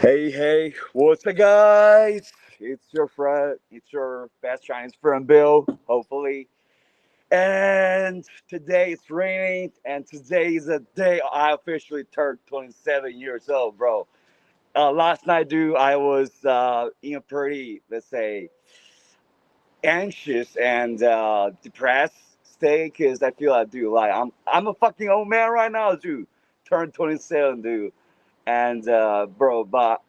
Hey, what's up, guys? It's your friend, it's your best Chinese friend, Bill, hopefully. And today it's raining, and today is the day I officially turned 27 years old, bro. Last night, dude, I was in a pretty, let's say, anxious and depressed state because I feel like, dude, like I'm a fucking old man right now, dude. Turned 27, dude. And, bro, but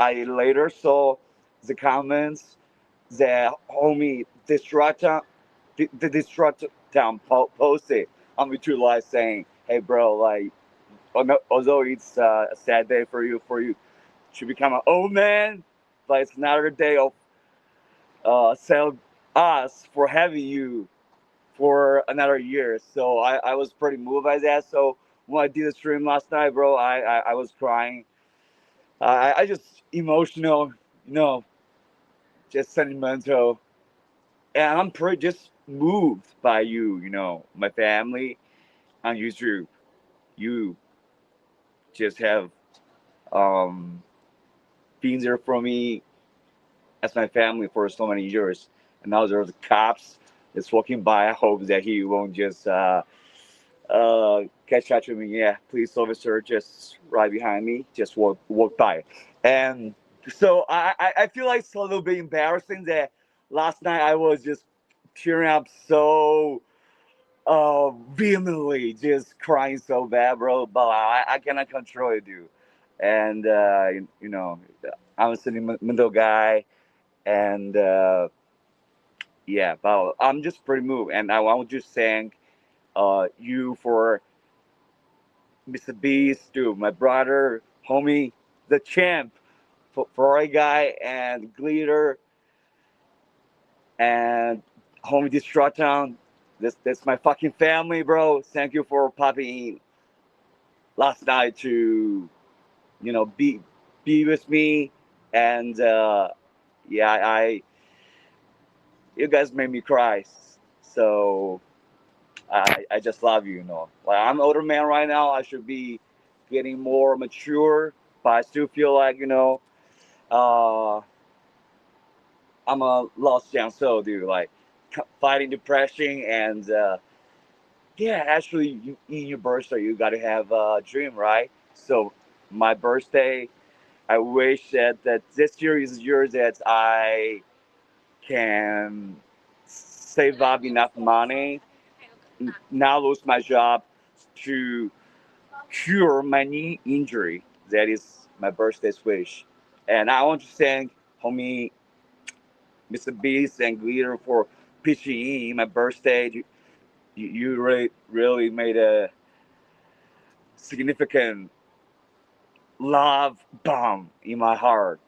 I later saw the comments that homie the Destructor Town posted on YouTube Live saying, "Hey, bro, like, although it's a sad day for you to become an old man, but it's another day of sell us for having you for another year." So I was pretty moved by that. So when I did the stream last night, bro, I was crying. I just emotional, you know, just sentimental, and I'm pretty just moved by my family on YouTube. You just have um, been there for me as my family for so many years, and now there's cops that's walking by. I hope that he won't just catch up to me. Yeah, police officer just right behind me, just walk by, and so I feel like it's a little bit embarrassing that last night I was just tearing up so vehemently, just crying so bad, bro. But I cannot control it, dude. And I'm a sentimental guy, and yeah, but I'm just pretty moved, and I want to just thank you for Mr. Beast, dude, my brother, homie, the champ, for a guy, and Glitter, and homie Destructown. That's my fucking family, bro. Thank you for popping in last night to be with me, and yeah, I you guys made me cry. So I just love you. Like, I'm an older man right now. I should be getting more mature, but I still feel like uh, I'm a lost young soul, dude. Like, fighting depression, and yeah, actually, in your birthday you got to have a dream, right? So my birthday, I wish that this year is the year that I can save up enough money, now lose my job, to cure my knee injury. That is my birthday's wish. And I want to thank homie Mr. Beast and Glitter for pitching in my birthday. You really made a significant love bomb in my heart.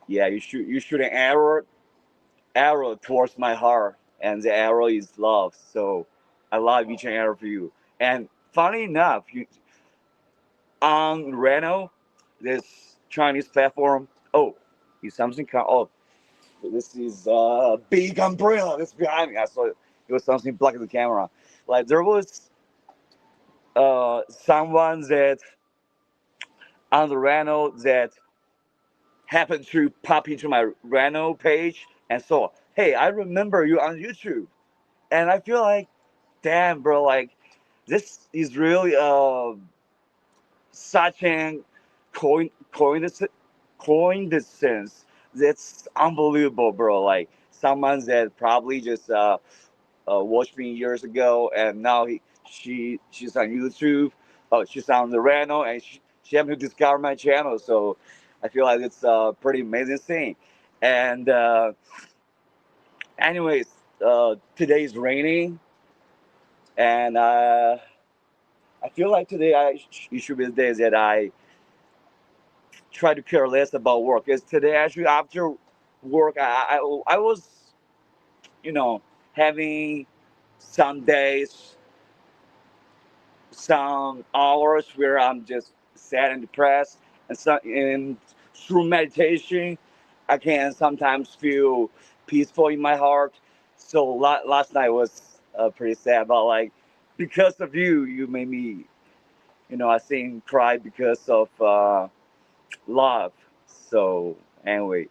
Yeah, you shoot an arrow towards my heart, and the arrow is love. So I love each and every of you. And funny enough, on Reno, this Chinese platform. Oh, is something come? Oh, this is a big umbrella that's behind me. I saw it. It was something blocking the camera. Like, there was someone that on the Reno that happened to pop into my Reno page and saw, hey, I remember you on YouTube. And I feel like, damn, bro, like, this is really such an coincidence. Coincidence that's unbelievable, bro. Like, someone that probably just watched me years ago, and now she's on YouTube. Oh, she's on the Reno, and she happened to discover my channel. So I feel like it's a pretty amazing thing. And anyways, today is raining, and I feel like today it should be the day that I try to care less about work. Because today, actually, after work, I was, you know, having some days, some hours where I'm just sad and depressed, and through meditation, I can sometimes feel peaceful in my heart. So last night was pretty sad, but like, because of you, you made me, I think, cry because of love. So anyway,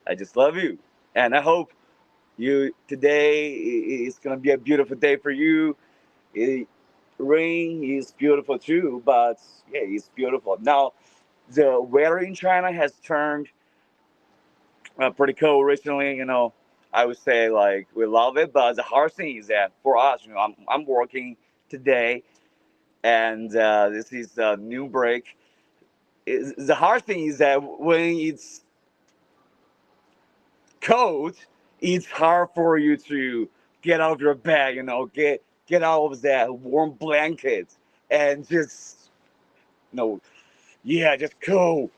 I just love you, and I hope you today is gonna be a beautiful day for you. It, rain is beautiful too, but yeah, it's beautiful. Now the weather in China has turned pretty cool recently. I would say like we love it, but the hard thing is that for us, I'm working today, and this is a new break. The hard thing is that when it's cold, it's hard for you to get out of your bed, get out of that warm blanket and just, you know, yeah, just go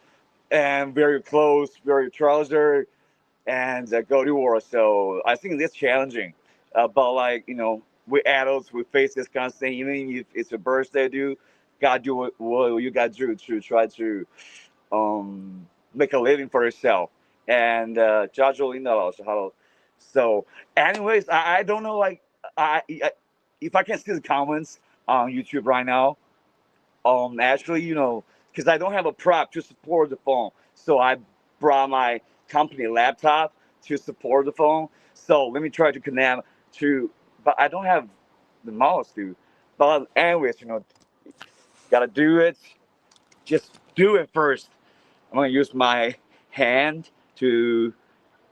and wear your clothes, wear your trouser, and go to work. So I think it's challenging. But like, we adults, we face this kind of thing. Even if it's your birthday, gotta do what you gotta do to try to make a living for yourself. And Jolina 老师 hello. So, anyways, I don't know like I if I can see the comments on YouTube right now. Actually, because I don't have a prop to support the phone, so I brought my company laptop to support the phone. So let me try to connect to, but I don't have the mouse, dude. But anyways, gotta do it. Just do it first. I'm gonna use my hand to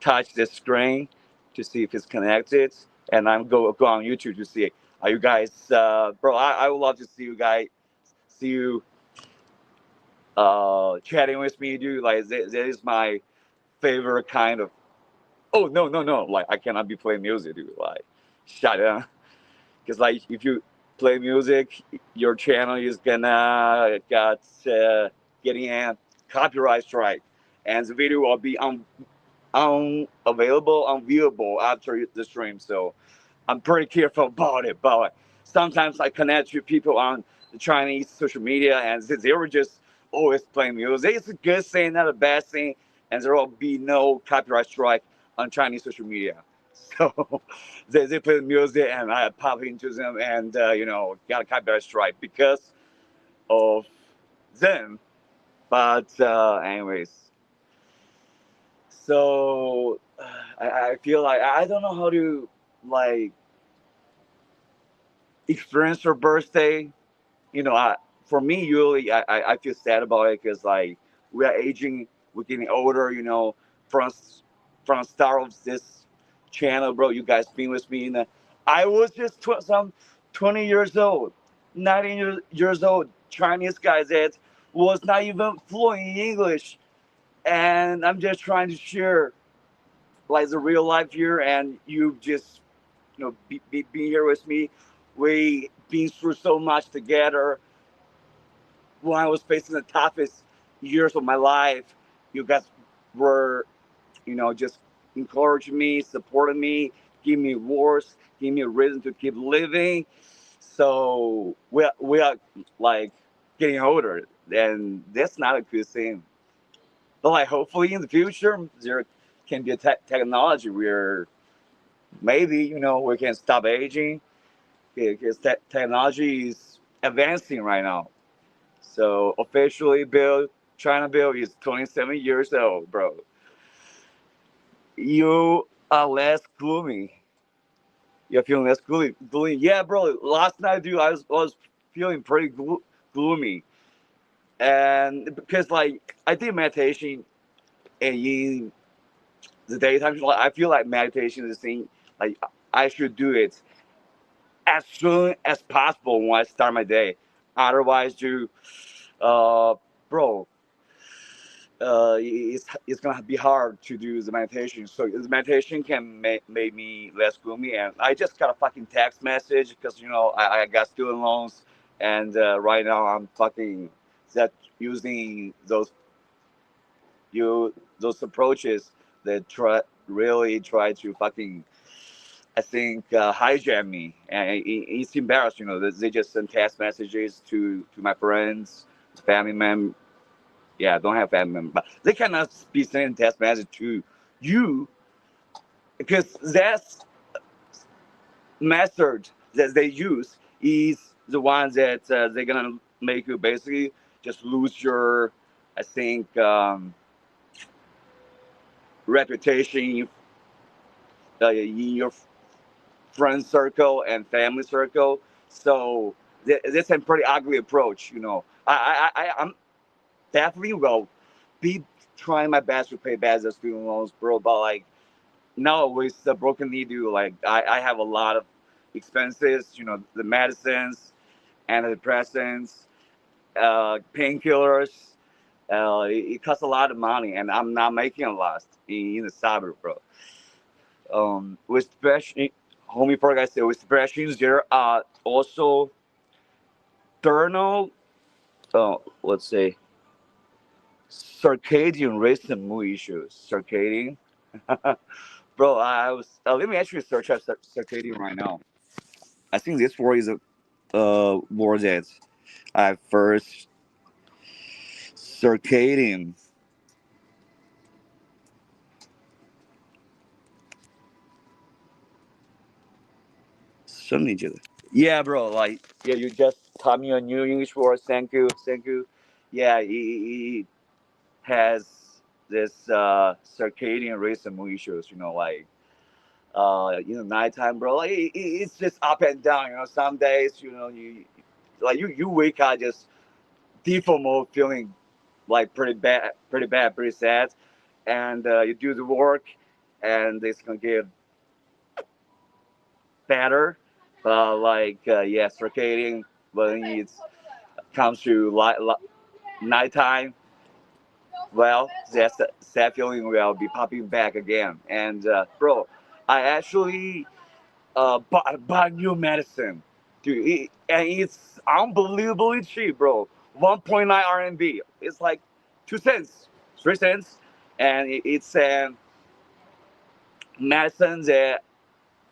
touch the screen to see if it's connected, and I'm go on YouTube to see. Are you guys, bro? I would love to see you guys. See you chatting with me, dude. Like that is my favorite kind of. Oh no! Like I cannot be playing music, dude. Like shut up. Because like if you play music, your channel is gonna got getting a copyright strike, and the video will be unavailable, unviewable after the stream. So I'm pretty careful about it. But sometimes I connect to people on the Chinese social media, and they were just always playing music. It's a good thing, not a bad thing, and there will be no copyright strike on Chinese social media. So they play music, and I pop into them, and got a copyright strike because of them. But anyways, so I feel like I don't know how to like experience her birthday. For me, usually I feel sad about it because like we are aging, we're getting older. From from the start of this channel, bro. You guys been with me, and I was just some 20 years old, 19 years old Chinese guy that was not even fluent in English, and I'm just trying to share like the real life here, and you just be here with me. We been through so much together. When I was facing the toughest years of my life, you guys were, just encouraging me, supporting me, giving me words, giving me a reason to keep living. So we are like getting older, and that's not a good thing. But like hopefully in the future there can be a technology where maybe we can stop aging because technology is advancing right now. So officially, China Bill is 27 years old, bro. You are less gloomy. You're feeling less gloomy. Yeah, bro. Last night, dude, I was feeling pretty gloomy, and because like I did meditation and in the daytime, like, I feel like meditation is the thing. Like I should do it as soon as possible when I start my day. Otherwise, uh, bro, it's gonna be hard to do the meditation. So the meditation can make me less gloomy. And I just got a fucking text message because I got student loans, and right now I'm fucking that using those approaches that really try to fucking I think hijack me, and it's embarrassing. They just send text messages to my friends, family members. Yeah, I don't have family members, but they cannot be sending text message to you because that method that they use is the one that they're gonna make you basically just lose your I think reputation in your friend circle and family circle. So this is a pretty ugly approach, you know. I'm definitely will be trying my best to pay back the student loans, bro. But like now with the broken knee, dude, like I have a lot of expenses, you know, the medicines, antidepressants, painkillers. It costs a lot of money, and I'm not making a lot in the suburb, bro. With depression, homie, for I said, with depressions, there are also diurnal, let's say, circadian rhythm issues. Circadian, bro. I was. Let me actually search up circadian right now. I think this word is a word that I first circadian. Yeah, bro. Like, yeah, you just taught me a new English word. Thank you, thank you. Yeah, it has this circadian rhythm issues. You know, like nighttime, bro. Like it's just up and down. You know, some days, you know, you wake up just default mode, feeling like pretty bad, pretty sad, and you do the work, and it's gonna get better. Like yeah, circadian when it comes to nighttime, well, that feeling will be popping back again. And bro, I actually bought new medicine, dude, and it's unbelievably cheap, bro. 1.9 RMB. It's like 2 cents, 3 cents, and it's medicine that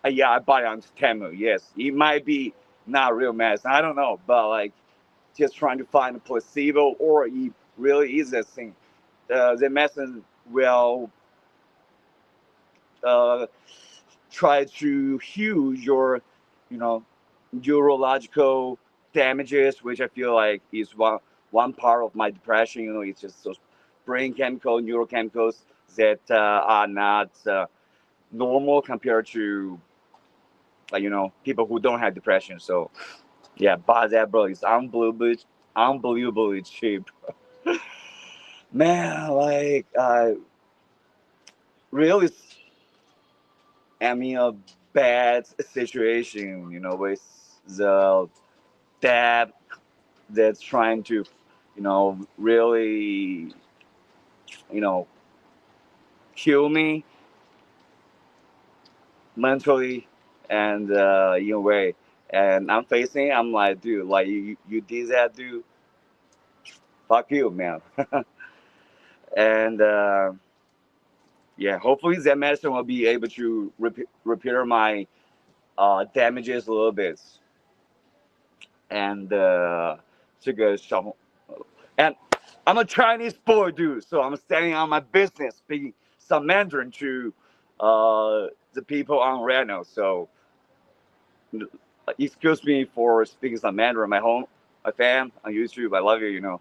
yeah, I bought it on Temu. Yes, it might be not real medicine. I don't know, but like just trying to find a placebo, or it really is a thing. The medicine will uh, try to heal your, you know, neurological damages, which I feel like is one part of my depression. You know, it's just those brain chemical, neurochemicals that are not normal compared to people who don't have depression. So yeah, buy that, bro. It's unbelievably cheap. Man, like I really am in a bad situation, you know, with the dad that's trying to, really, you know, kill me mentally and in a way. And I'm like, dude, like you did that, dude. Fuck you, man. And yeah, hopefully that medicine will be able to repair my damages a little bit. And and I'm a Chinese boy, dude, so I'm standing on my business, speaking some Mandarin to the people on Reno. So excuse me for speaking some Mandarin. My fam on YouTube, I love you. You know.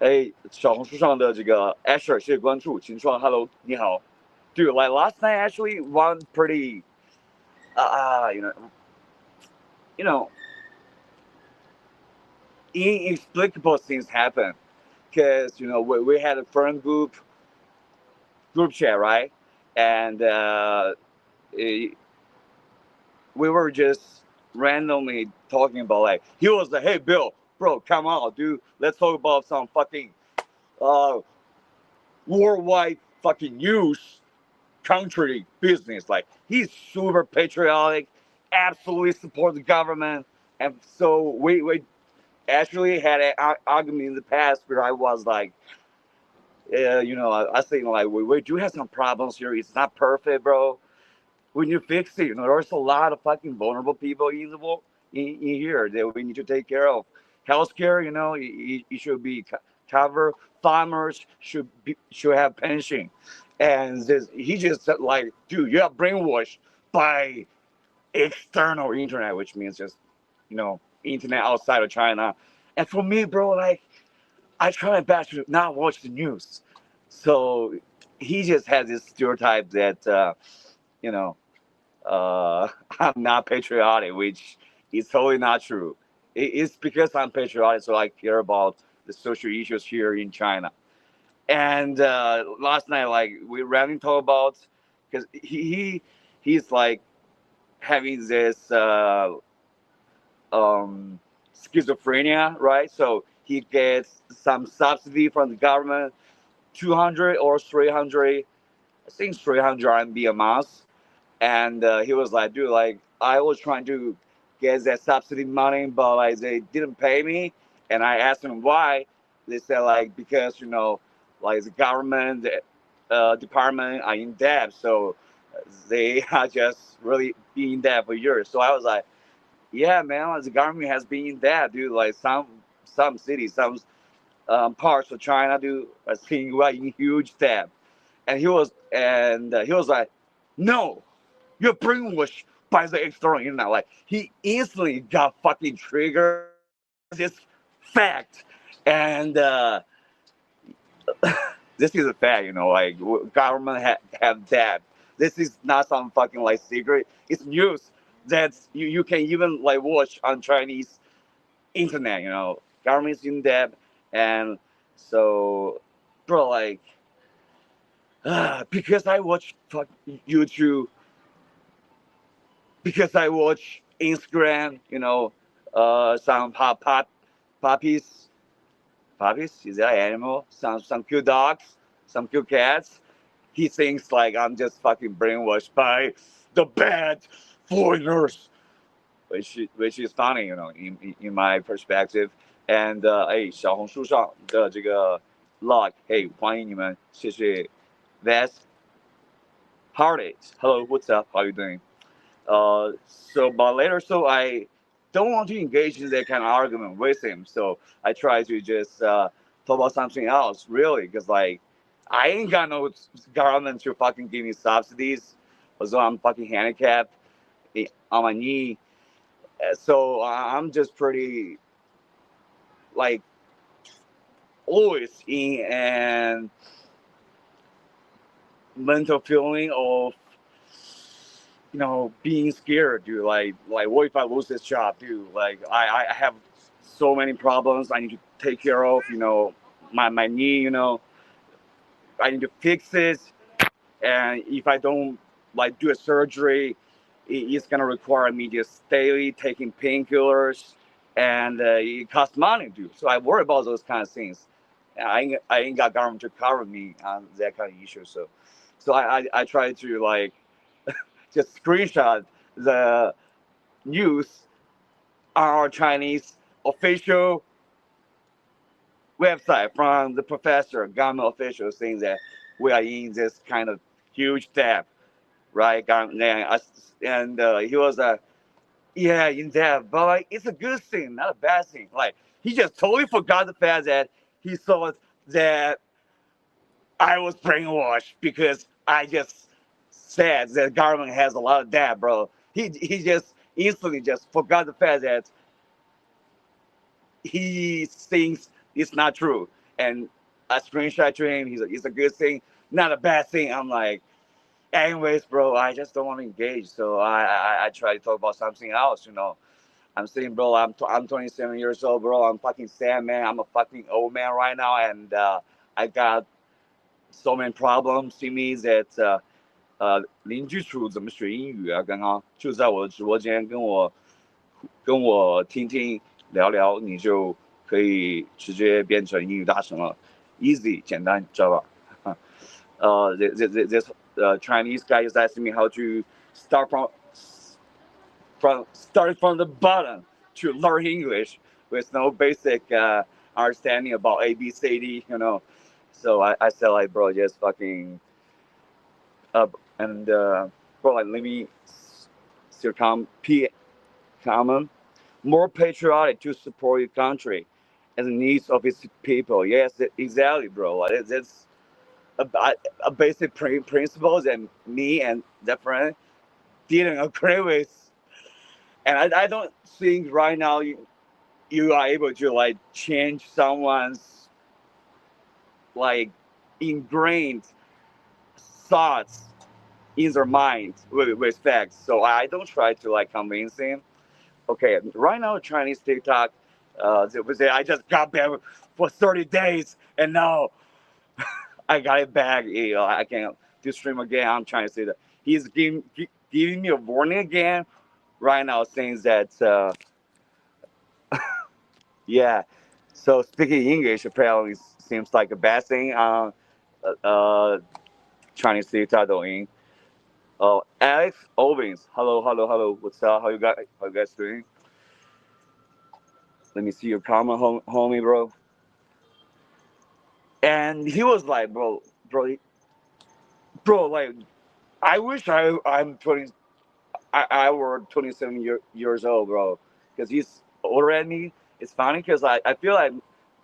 哎，小红书上的这个 Asher，谢谢关注，请说 Hello，你好。Dude, like last night actually one pretty, uh, you know, you know, inexplicable things happen. Because we had a friend group chat, right? And we were just randomly talking about, like, he was like, hey Bill, bro, come on, dude, let's talk about some fucking uh worldwide fucking news, country business. Like, he's super patriotic, absolutely support the government. And so we actually had an argument in the past where I was like, I think like we do have some problems here. It's not perfect, bro. We need to fix it. There's a lot of fucking vulnerable people in the world in here that we need to take care of. Healthcare, it should be covered. Farmers should have pension. And he just said, like, dude, you are brainwashed by external internet, which means just internet outside of China. And for me, bro, like, I try my best to not watch the news. So he just has this stereotype that, you know, I'm not patriotic, which is totally not true. It's because I'm patriotic, so I care about the social issues here in China. And last night, like we randomly talk about, because he's like having this schizophrenia, right? So he gets some subsidy from the government, 200 or 300, I think 300 RMB a month. And he was like, dude, like I was trying to get that subsidy money, but like they didn't pay me. And I asked them why. They said like because like the government department are in debt, so they are just really being in debt for years. So I was like, yeah, man, like, the government has been in debt, dude. Like some cities, some parts of China, dude, are seeing like in huge debt. And he was like, no, you're brainwashed by the external internet. Like he instantly got fucking triggered. This fact, and this is a fact. Like government have debt. This is not some fucking like secret. It's news that you can even like watch on Chinese internet. Government's in debt, and so, bro, like, because I watch YouTube, because I watch Instagram, some puppies, is that an animal? Some cute dogs, some cute cats. He thinks like I'm just fucking brainwashed by the bad foreigners, which is funny, in my perspective. And 小红书上的这个 log， 欢迎你们，谢谢 Vest Hearted. Hello, what's up? How you doing? But later, so I don't want to engage in that kind of argument with him. So I try to just talk about something else, really, because like I ain't got no government to fucking give me subsidies, although I'm fucking handicapped on my knee. So I'm just pretty like always in an mental feeling of being scared, dude. Like what if I lose this job, dude? Like I have so many problems I need to take care of. My knee. I need to fix it, and if I don't like do a surgery, it's gonna require me just daily taking painkillers, and it costs money, dude. So I worry about those kind of things. I ain't got government to cover me on that kind of issue. So I try to like just screenshot the news on our Chinese official website from the professor, government official, saying that we are in this kind of huge debt, right? And he was like, yeah, in debt, but like it's a good thing, not a bad thing. Like he just totally forgot the fact that he thought that I was brainwashed because I just said that government has a lot of debt, bro. He just instantly just forgot the fact that he thinks it's not true. And I screenshot to him. He's like, it's a good thing, not a bad thing. I'm like, anyways, bro, I just don't want to engage. So I try to talk about something else. I'm saying, bro, I'm 27 years old, bro. I'm fucking sad, man. I'm a fucking old man right now, and I got so many problems in me that 邻居处怎么学英语啊？刚刚就在我的直播间跟我听听聊聊，你就可以直接变成英语大神了 ，easy 简单，知道吧？this Chinese guy is asking me how to start from the bottom to learn English with no basic understanding about ABCD, So I said like, bro, just fucking and bro, like let me still common, more patriotic to support your country and the needs of its people. Yes, exactly, bro. Like that's a basic principle that me and that friend didn't agree with, and I don't think right now you are able to like change someone's like ingrained thoughts in their mind with facts. So I don't try to like convince him. Okay, right now Chinese TikTok, I just got back for 30 days and now I got it back. You know, I can't do stream again. I'm trying to say that he's giving me a warning again right now, saying that yeah. So speaking English apparently seems like a bad thing on Chinese TikTok Douyin. Oh, Alex Owens. Hello. What's up? How you guys doing? Let me see your comment, homie, bro. And he was like, bro, like, I wish I'm 20. I were 27 years old, bro, because he's older than me. It's funny because I feel like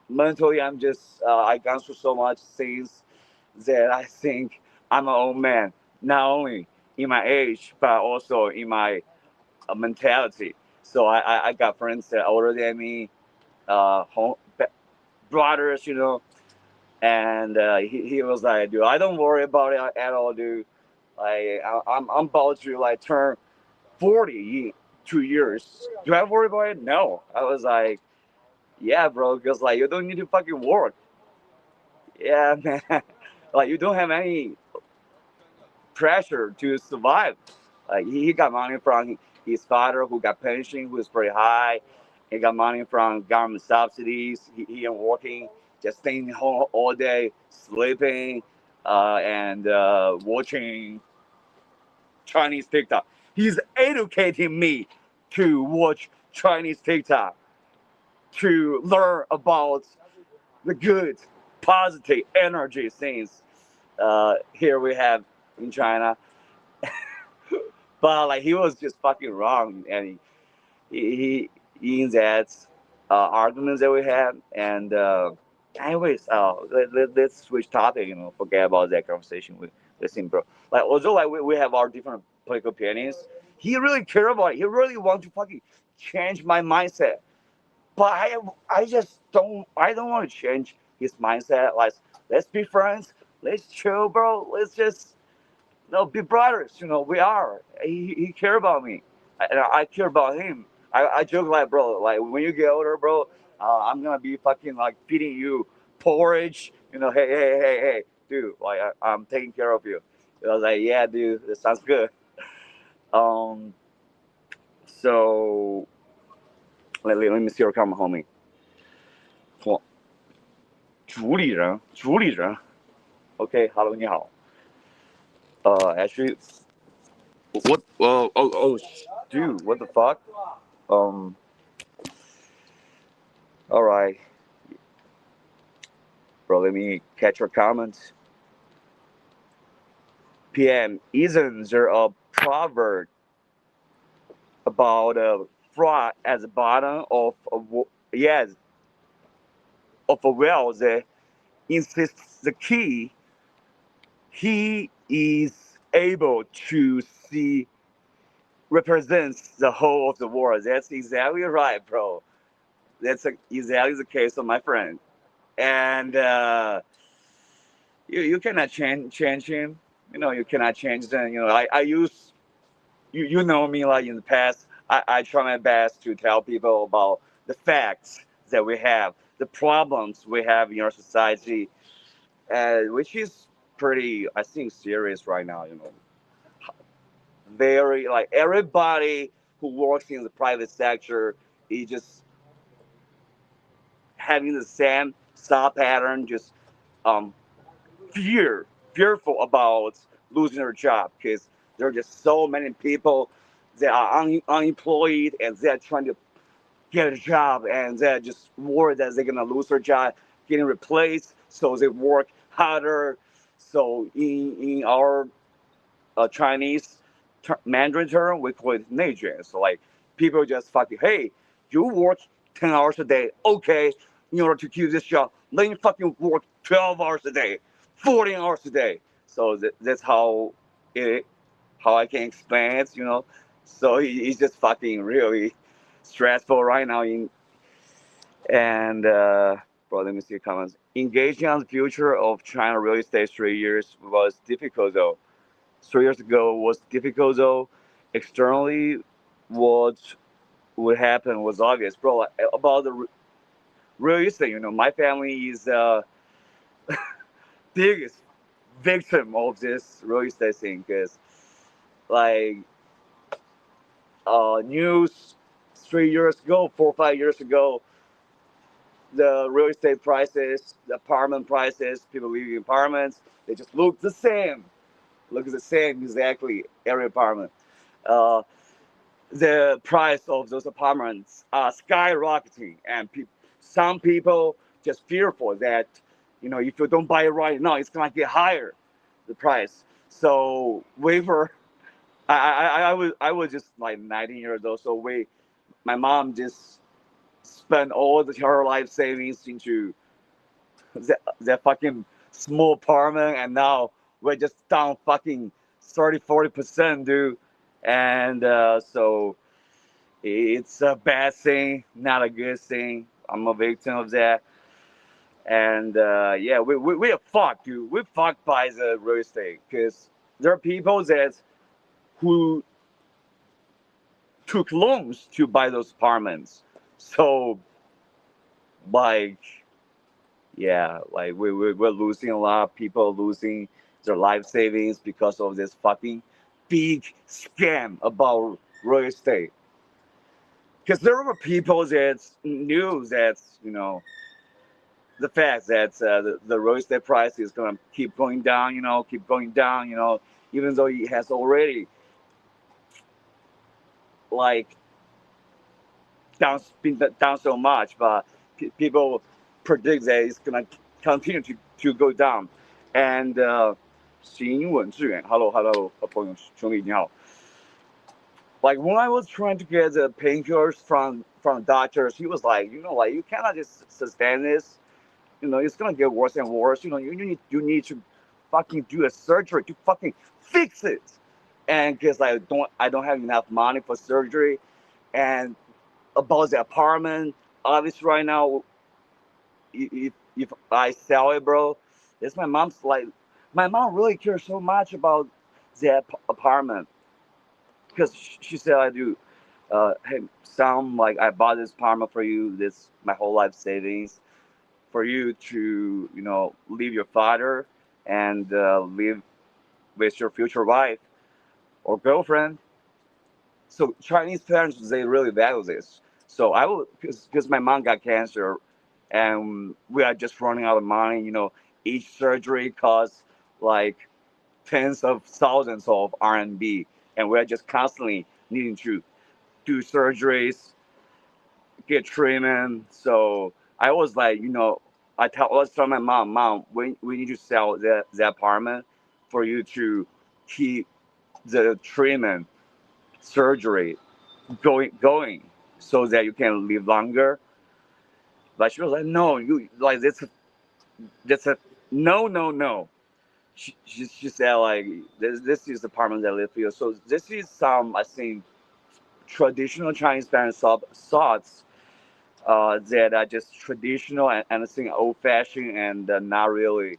mentally I'm just I gone through so much things that I think I'm an old man, not only in my age but also in my mentality. So I got friends that are older than me, brothers, you know, and he was like, dude, I don't worry about it at all, dude. I'm about to like turn 40 in 2 years. Do I worry about it? No. I was like, yeah, bro, because like you don't need to fucking work. Yeah, man. Like you don't have any pressure to survive. Like he got money from his father, who got pension, who is pretty high. He got money from government subsidies. He ain't working, just staying home all day, sleeping, and watching Chinese TikTok. He's educating me to watch Chinese TikTok, to learn about the good, positive energy things here we have in China. But like he was just fucking wrong, and in that arguments that we had. And anyways, let's switch topic. You know, forget about that conversation with him, bro. Like although like we have our different political opinions, he really care about it. He really want to fucking change my mindset. But I just don't. I don't want to change his mindset. Like let's be friends. Let's chill, bro. Let's just be brothers. You know, we are. He care about me, and I care about him. I joke like, bro, like when you get older, bro, I'm gonna be fucking like feeding you porridge. You know, hey, dude, like I'm taking care of you. I was like, yeah, dude, that sounds good. Um, so let me see your comment, homie. 主理人 OK，Hello， 你好。Actually, what? Dude, what the fuck? All right, bro. Let me catch your comments. PM, isn't there a proverb about a frog at the bottom of a well that insists the key he is able to see represents the whole of the world? That's exactly right, bro. That's exactly the case of my friend. And you cannot change him. You know, you cannot change them. You know, I use you know me, like in the past. I try my best to tell people about the facts that we have, the problems we have in our society, which is pretty, I think, serious right now. You know, very like everybody who works in the private sector is just having the same thought pattern, just um, fearful about losing their job because there are just so many people that are unemployed and they're trying to get a job and they're just worried that they're gonna lose their job, getting replaced. So they work harder. So in our Chinese Mandarin term, we call it 内卷. So like people just fucking, hey, you work 10 hours a day, okay, in order to keep this job, let me fucking work 12 hours a day, 14 hours a day. So that's how I can explain it, you know. So he's just fucking really stressful right now. And Bro, let me see comments. Engaging on the future of China real estate 3 years was difficult though. 3 years ago was difficult though. Externally, what would happen was obvious, bro. About the real estate, my family is biggest victim of this real estate thing because, like, news 3 years ago, 4 or 5 years ago, the real estate prices, the apartment prices, people living in apartments, they just look the same. Look the same exactly every apartment. Uh, the price of those apartments are skyrocketing, and some people just fearful that if you don't buy it right now, it's gonna get higher, the price. So we were, I was just like 19 years old, so my mom just spent all her life savings into that fucking small apartment, and now we're just down fucking 30-40%, dude. And so it's a bad thing, not a good thing. I'm a victim of that. And yeah, we are fucked, dude. We're fucked by the real estate because there are people who took loans to buy those apartments. So, like, yeah, like we're losing a lot of people, losing their life savings because of this fucking big scam about real estate. Because there were people that knew that, the fact that the real estate price is going to keep going down, keep going down, even though it has already, like, been down so much, but people predict that it's going to continue to go down. And 新闻志远 hello hello 朋友兄弟你好 like when I was trying to get the painkillers from doctors, he was like, like you cannot just sustain this, it's gonna get worse and worse, you need to fucking do a surgery to fucking fix it. And because I don't have enough money for surgery. And about the apartment, obviously right now, if I sell it, bro, it's my mom's, like, my mom really cares so much about the apartment because she said, I do, hey, Sam, like, I bought this apartment for you, this my whole life savings, for you to, leave your father and live with your future wife or girlfriend. So Chinese parents, they really value this. So I will, because my mom got cancer, and we are just running out of money. Each surgery costs like tens of thousands of RMB, and we're just constantly needing to do surgeries, get treatment. So I was like, I was telling my mom, we need to sell the apartment for you to keep the treatment, surgery going so that you can live longer. But she was like, no, you, like, that's a no. She said, like, this is the apartment that I live here. So this is some, I think, traditional Chinese parents thoughts that are just traditional and I think old fashioned and not really,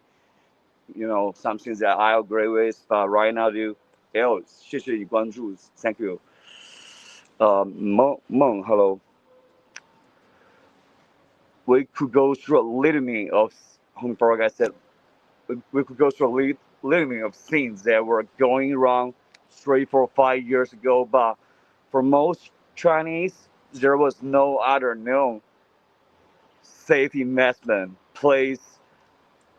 something that I agree with. But right now, dude, 谢谢你关注 ，Thank you. 梦 hello. We could go through a litany of, Homburg, I said, we could go through a litany of things that were going wrong 3, 4, 5 years ago. But for most Chinese, there was no other known safe investment place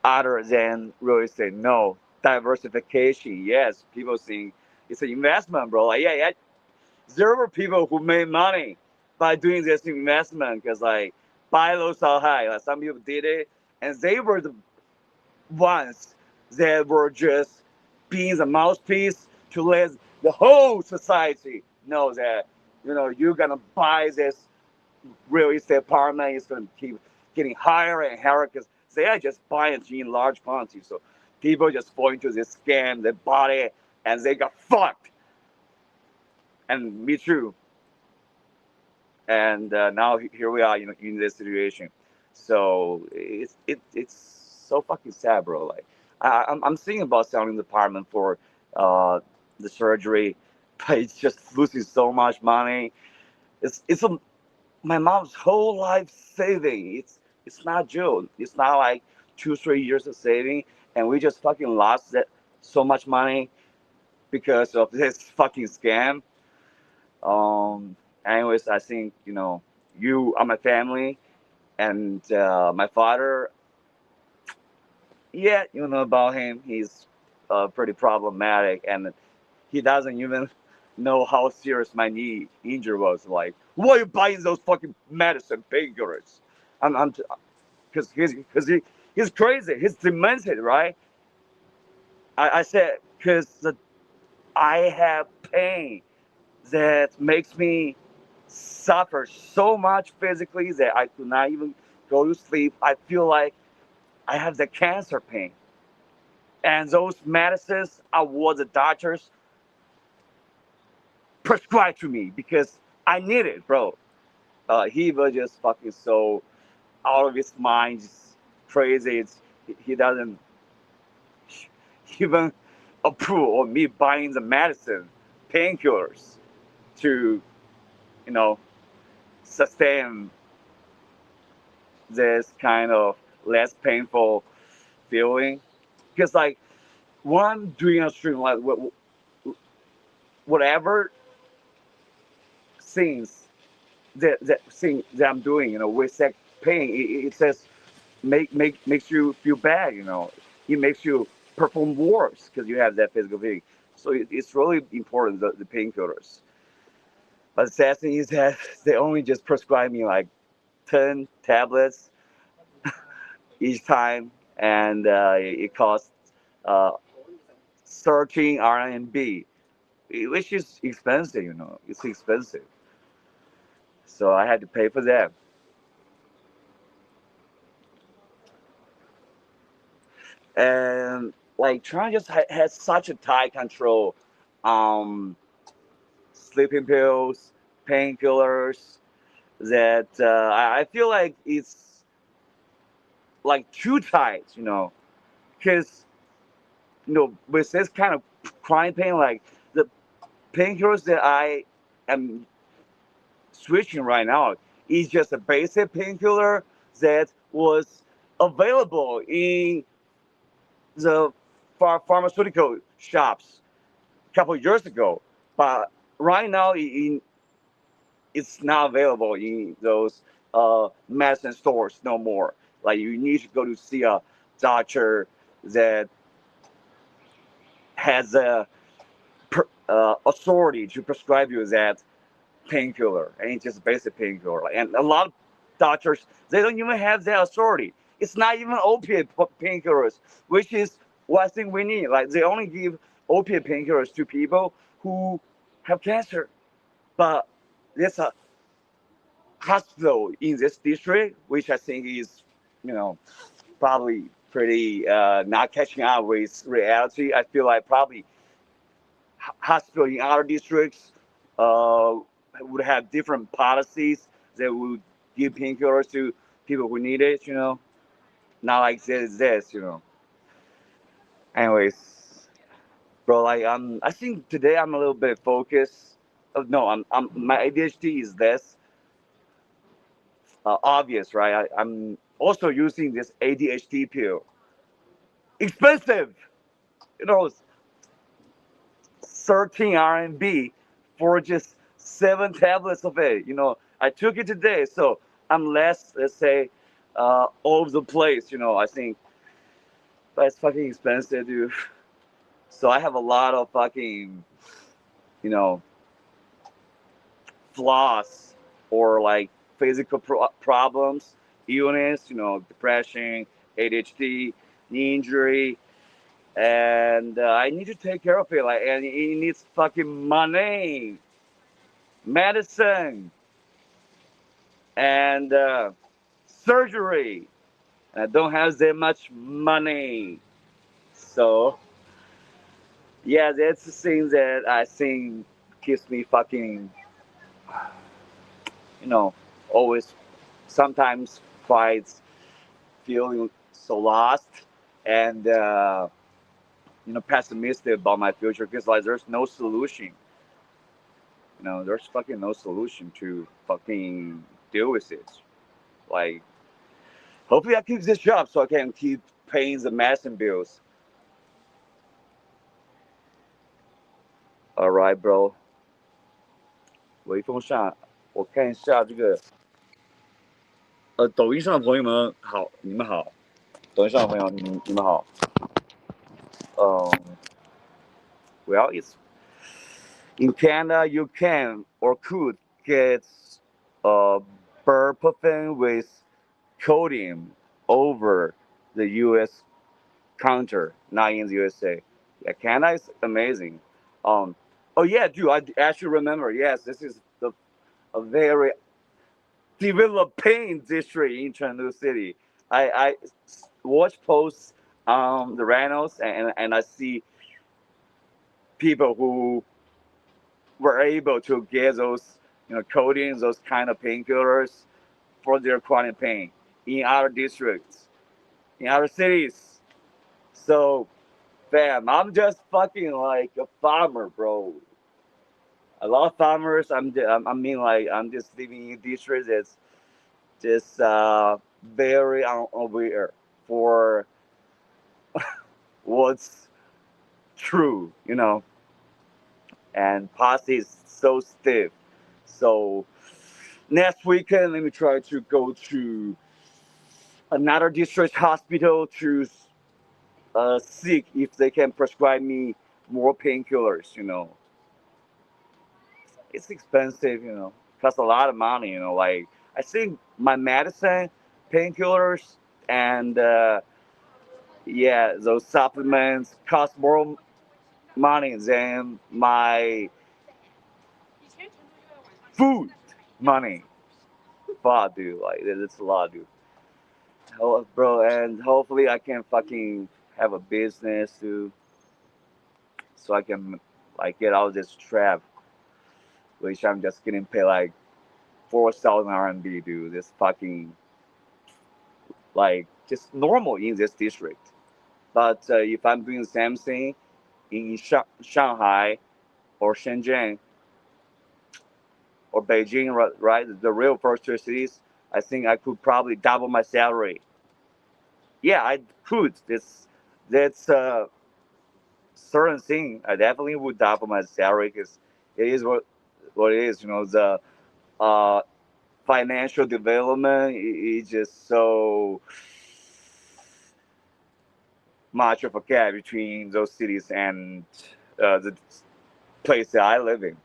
other than real estate. No diversification. Yes, people think it's an investment, bro. Like, yeah. There were people who made money by doing this investment because, like, buy low, sell high. Like, some people did it, and they were the ones that were just being the mouthpiece to let the whole society know that, you're gonna buy this real estate apartment. It's gonna keep getting higher and higher because they are just buying in large quantities. So people just fall into this scam. They bought it and they got fucked. And me too. And now here we are, in this situation. So it's so fucking sad, bro. Like I'm thinking about selling the apartment for the surgery, but it's just losing so much money. It's my mom's whole life saving. It's not Joe. It's not like 2 3 years of saving, and we just fucking lost that so much money because of this fucking scam. Anyways, I think you are my family, and my father. Yeah, you know about him. He's pretty problematic, and he doesn't even know how serious my knee injury was. Like, why are you buying those fucking medicine painkillers? I'm, he's crazy. He's demented, right? I said because I have pain that makes me suffer so much physically that I could not even go to sleep. I feel like I have the cancer pain, and those medicines are what the doctors prescribed to me because I need it, bro. He was just fucking so out of his mind, just crazy. He doesn't even approve of me buying the medicine, painkillers, to you know sustain this kind of less painful feeling. Because like when I'm doing a stream, like whatever things that thing that I'm doing, with that pain, it says makes you feel bad, It makes you perform worse because you have that physical pain. So it's really important, the painkillers. But the sad thing is that they only just prescribe me like 10 tablets each time, and it costs uh, 13 RMB, which is expensive, It's expensive. So I had to pay for that. And like Trump just has such a tight control. Sleeping pills, painkillers, that I feel like it's like too tight, because with this kind of chronic pain, like the painkillers that I am switching right now is just a basic painkiller that was available in the pharmaceutical shops a couple of years ago, but right now it's not available in those medicine stores no more. Like you need to go to see a doctor that has a authority to prescribe you that painkiller, and it's just basic painkiller. And a lot of doctors, they don't even have that authority. It's not even opiate painkillers, which is what I think we need. Like they only give opiate painkillers to people who have cancer, but there's a hospital in this district, which I think is, probably pretty not catching up with reality. I feel like probably hospital in other districts would have different policies that would give painkillers to people who need it, not like this. Anyways, bro, like I think today I'm a little bit focused. No, my ADHD is less obvious, right? I'm also using this ADHD pill. Expensive, 13 RMB for just 7 tablets of it. I took it today, so I'm less, let's say, all over the place. I think, but it's fucking expensive, dude. So I have a lot of fucking, you know, flaws or like physical problems, illness, depression, ADHD, knee injury, and I need to take care of it. Like, and it needs fucking money, medicine, and surgery. And I don't have that much money, so yeah, that's the thing that I think keeps me fucking, always sometimes quite feeling so lost and pessimistic about my future because like there's no solution. There's fucking no solution to fucking deal with it. Like, hopefully I keep this job so I can keep paying the medicine bills. All right, bro. 微风上，我看一下这个，抖音上的朋友们好，你们好，抖音上的朋友你们好。Well, it's in Canada you can or could get ibuprofen with codeine over the U.S. counter, not in the USA. Yeah, Canada is amazing. Oh yeah, dude, I actually remember. Yes, this is a very developing district in Chengdu City. I watch posts on the rentals and I see people who were able to get those codeine, those kind of painkillers for their chronic pain in other districts, in other cities. So, fam, I'm just fucking like a farmer, bro. A lot of farmers. I'm just living in districts that's just very unaware for what's true, and policy is so stiff. So next weekend, let me try to go to another district hospital to seek if they can prescribe me more painkillers. It's expensive, costs a lot of money. Like I think my medicine, painkillers, and those supplements cost more money than my food money. Fuck, dude, like it's a lot, dude. Bro, and hopefully I can fucking have a business too, so I can like get out of this trap, which I'm just getting paid like 4,000 RMB, dude. This fucking like just normal in this district. But if I'm doing the same thing in Shanghai or Shenzhen or Beijing, right, the real first tier cities, I think I could probably double my salary. Yeah, I could. That's a certain thing. I definitely would double my salary because it is what it is. The financial development is just so much of a gap between those cities and the place that I live in.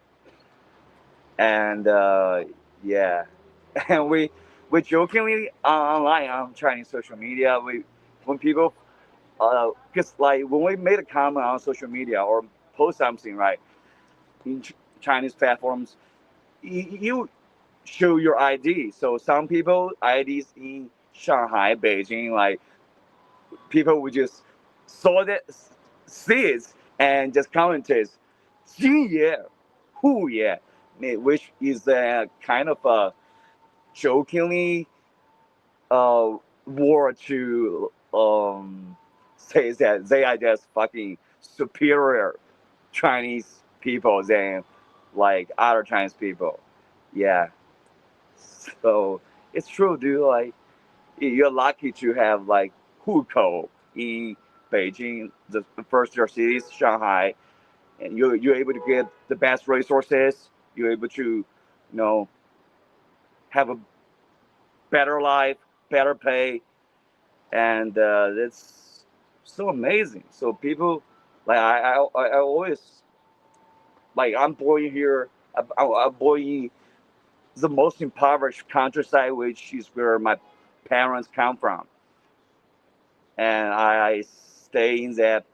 And and we jokingly online on Chinese social media. When people because like when we made a comment on social media or post something right in Chinese platforms, you show your ID. So some people IDs in Shanghai, Beijing, like people would just see it and just commented, 星爷, who yeah, which is a kind of a jokingly word to say that they are just fucking superior Chinese people than like other Chinese people. Yeah. So it's true, dude. Like you're lucky to have like hukou in Beijing, the first tier cities, Shanghai, and you're able to get the best resources. You're able to, have a better life, better pay, and it's so amazing. So people, like I always like I'm born here. I'm born in the most impoverished countryside, which is where my parents come from, and I stay in that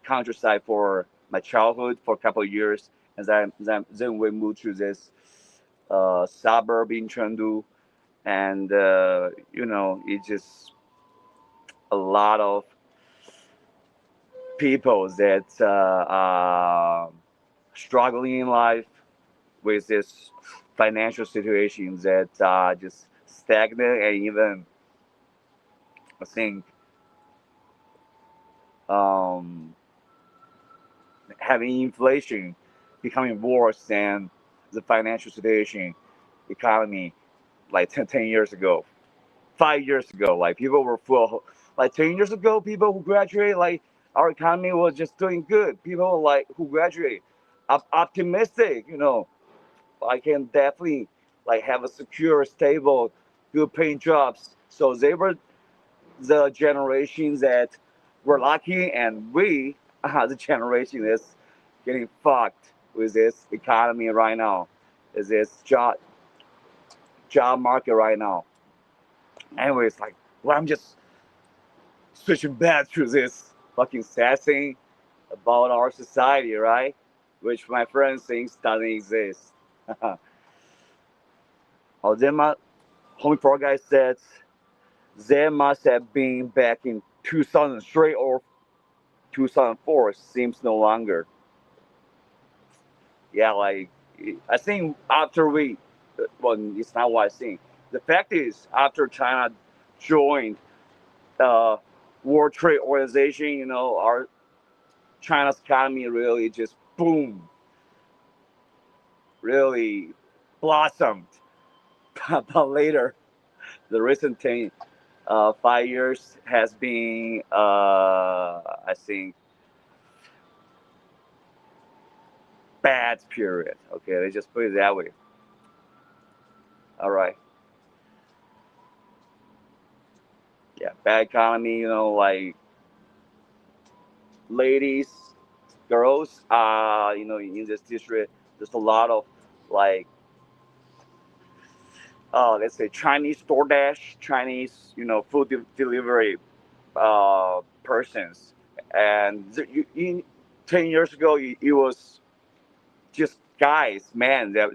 countryside for my childhood for a couple of years, and then we moved to this suburb in Chengdu, and it's just a lot of people that are struggling in life with this financial situation that are just stagnant and even I think having inflation becoming worse than the financial situation economy like 10 years ago, 5 years ago. Like people were full. Like 10 years ago, people who graduate, like our economy was just doing good. People like who graduate, optimistic. I can definitely like have a secure, stable, good paying jobs. So they were the generations that were lucky, and we are the generation that's getting fucked with this economy right now, is this job market right now. Anyways, like, well, I'm just switching back to this fucking sad thing about our society, right? Which my friend thinks doesn't exist. Oh, then my homie pro guy said there must have been back in 2003 or 2004. Seems no longer. Yeah, like I think after well, it's not what I think. The fact is, after China joined World Trade Organization, our China's economy really just boom, really blossomed. But later, the recent 5 years has been, I think, bad period. Okay, let's just put it that way. All right. Yeah, bad economy. Like ladies, girls. In this district, there's a lot of like, let's say Chinese DoorDash, Chinese, food delivery persons, and 10 years ago, it was just guys, men that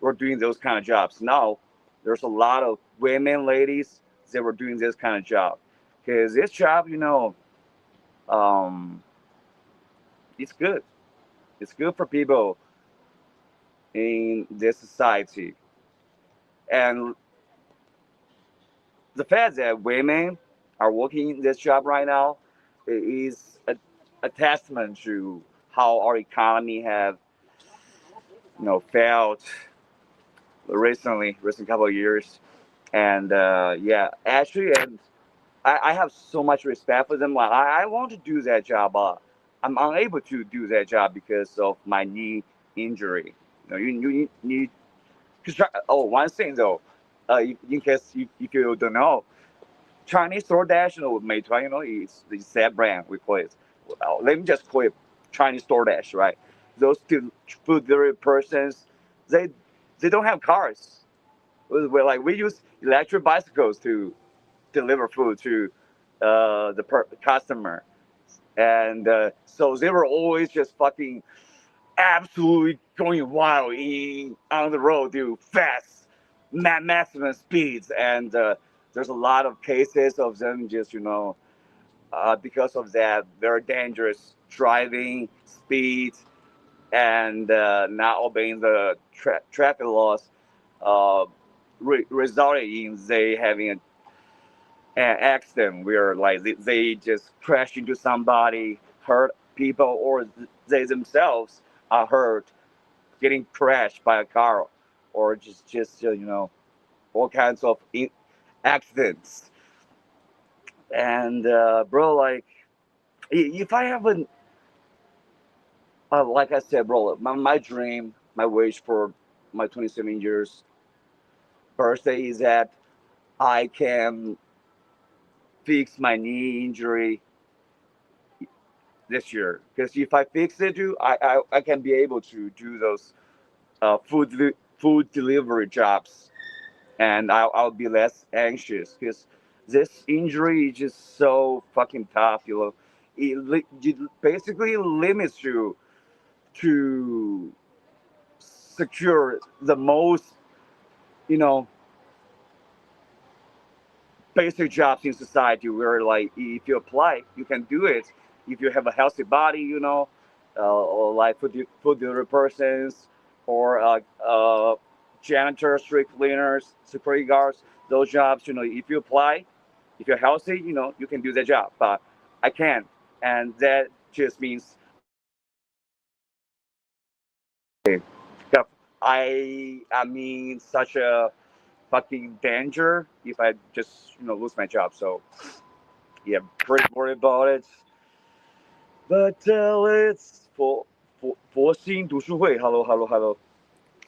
were doing those kind of jobs. Now there's a lot of women, ladies that were doing this kind of job, because this job, um, it's good. It's good for people in this society, and the fact that women are working in this job right now is a testament to how our economy have failed recent couple of years. And yeah, actually, and I have so much respect for them. Like I want to do that job, but I'm unable to do that job because of my knee injury. You need. Oh, one thing though, in case if you don't know, Chinese DoorDash, Meituan, it's that brand we call it. Let me just call it Chinese DoorDash, right? Those two food delivery persons, they they don't have cars. We use electric bicycles to deliver food to the customer, and so they were always just fucking absolutely going wild on the road, dude, fast, maximum speeds, and there's a lot of cases of them just because of that very dangerous driving speed and not obeying the traffic laws, uh, resulted in they having an accident where like they just crash into somebody, hurt people, or they themselves are hurt, getting crashed by a car, or just all kinds of accidents. And bro, like if I haven't, like I said, bro, my dream, my wish for my 27 years birthday is that I can fix my knee injury this year. Because if I fix it, too, I can be able to do those food delivery jobs, and I'll be less anxious. Because this injury is just so fucking tough. It basically limits you to secure the most, you know, basic jobs in society where like if you apply, you can do it if you have a healthy body, or like food delivery persons or janitors, street cleaners, security guards. Those jobs, if you apply, If you're healthy, you can do the job, but I can't. And that just means I'm in such a fucking danger if I just lose my job. So yeah, pretty worried about it. But let's for seeing 读书会. Hello, hello, hello.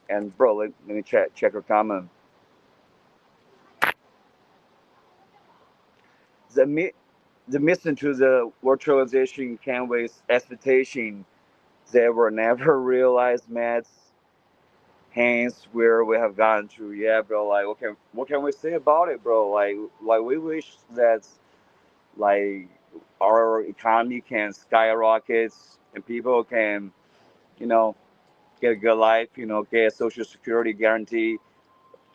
And bro, let me check your comment. The mission to the virtualization canvas expectation that were never realized, Matt. Hence, where we have gotten to. Yeah, bro. Like, what can we say about it, bro? Like we wish that like our economy can skyrocket and people can, you know, get a good life, get a social security guarantee.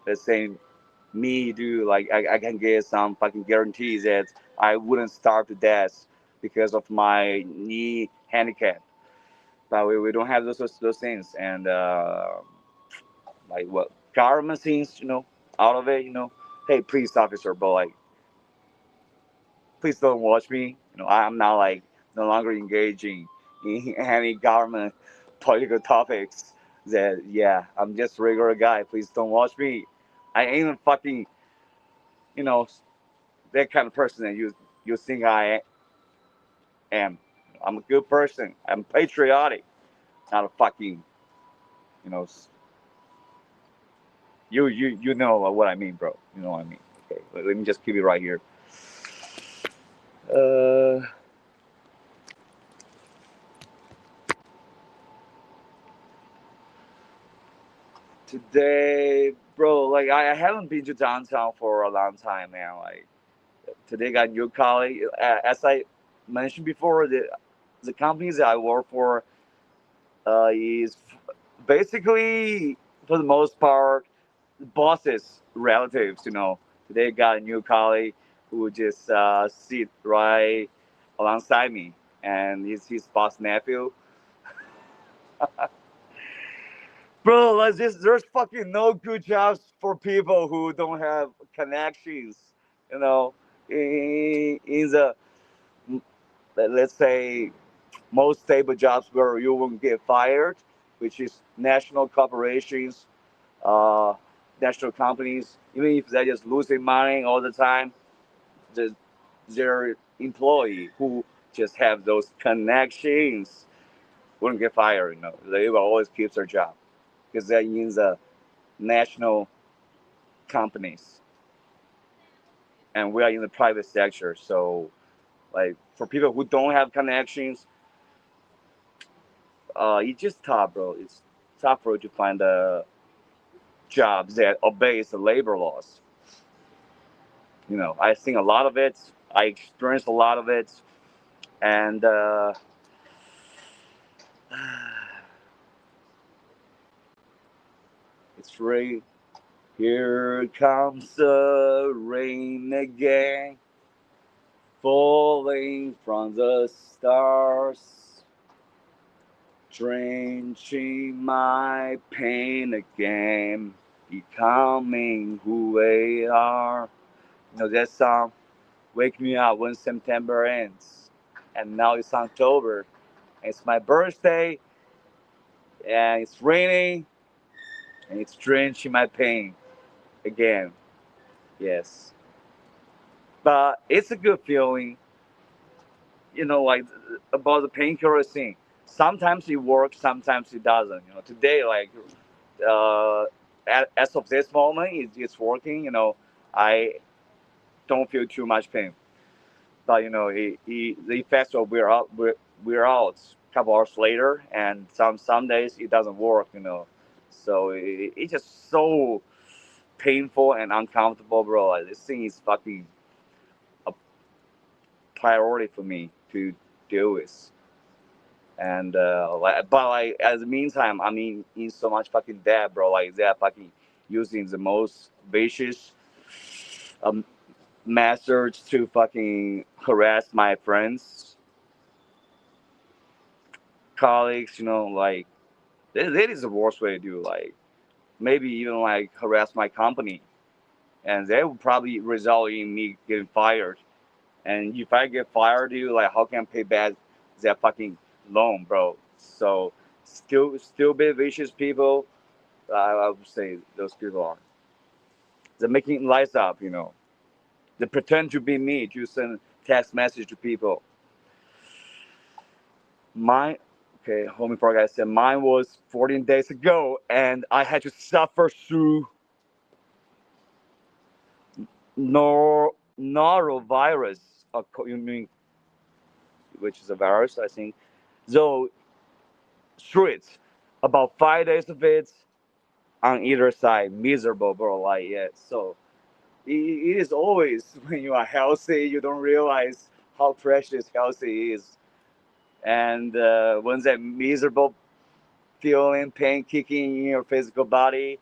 Let's say me do like I can get some fucking guarantees that I wouldn't starve to death because of my knee handicap. But we don't have those things, and like what government things, out of it, Hey, police officer, but like, please don't watch me. I'm not like no longer engaging in any government political topics. That yeah, I'm just a regular guy. Please don't watch me. I ain't even fucking, you know, that kind of person that you think I am. I'm a good person. I'm patriotic, not a fucking, you know, you know what I mean, bro. You know what I mean. Okay, let me just keep it right here. Uh, Today, bro, like I haven't been to downtown for a long time, man. Like today, got new colleague. As I mentioned before, the companies that I work for is basically for the most part bosses, relatives. Today got a new colleague who just sit right alongside me, and he's his boss nephew. Bro, like this, there's fucking no good jobs for people who don't have connections, you know, in the, let's say, most stable jobs where you won't get fired, which is national corporations, uh, national companies, even if they're just losing money all the time, the, their employee who just have those connections wouldn't get fired, They will always keep their job because they're in the national companies and we are in the private sector. So like for people who don't have connections, it's just tough, bro. It's tough for you to find jobs that obeys the labor laws. I think a lot of it, I experienced a lot of it, and it's rain. Here comes the rain again, falling from the stars, drenching my pain again, becoming who we are. That song, Wake Me Up When September Ends. And now it's October. It's my birthday, and it's raining, and it's drenching my pain again. Yes. But it's a good feeling, like about the painkiller thing. Sometimes it works, sometimes it doesn't. Today, like, uh, as of this moment, it's working. I don't feel too much pain, but the effects of we're out a couple hours later, and some days it doesn't work. So it's just so painful and uncomfortable, bro. Like, this thing is fucking a priority for me to deal with. And but like as the meantime, I mean, in so much fucking debt, bro. Like they're fucking using the most vicious um, methods to fucking harass my friends, colleagues. Like that is the worst way to do. Like maybe even like harass my company. and that will probably result in me getting fired. And if I get fired, dude, like how can I pay back that fucking loan, bro? So still be vicious people. I would say those people are. They're making lights up, They pretend to be me to send text message to people. Homie Park, I said mine was 14 days ago, and I had to suffer through norovirus, which is a virus, I think. So through it, about 5 days of it on either side, miserable, bro. Like, yeah. So it is always when you are healthy, you don't realize how precious healthy is. And when that miserable feeling, pain kicking in your physical body,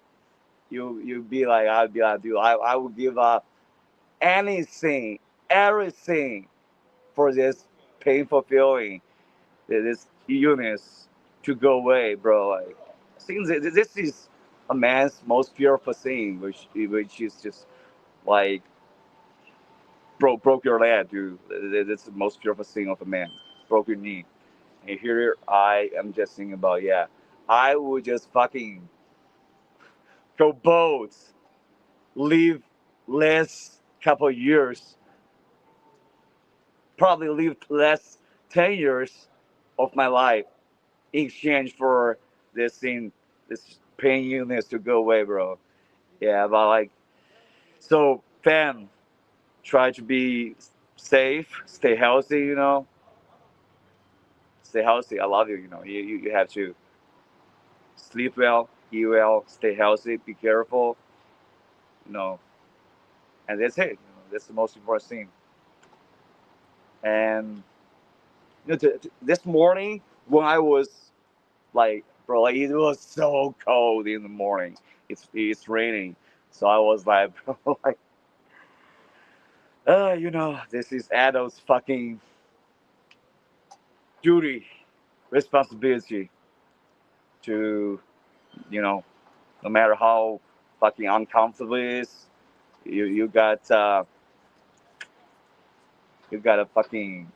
you be like, I'd be like, dude, I would give up anything, everything for this painful feeling, this illness to go away, bro. Like, I think this is a man's most fearful thing, which is just like broke your leg, dude. That's the most fearful thing of a man. Broke your knee. And here I am just thinking about, yeah, I would just fucking go bold, live less couple years, probably live less 10 years of my life in exchange for this thing, this pain illness to go away, bro. Yeah, but like, so fam, try to be safe, stay healthy, stay healthy. I love you, you have to sleep well, eat well, stay healthy, be careful, and that's it. That's the most important thing. And this morning when I was like, bro, like it was so cold in the morning. It's raining, so I was like, bro, like, this is adults' fucking duty, responsibility to, no matter how fucking uncomfortable it is, you gotta fucking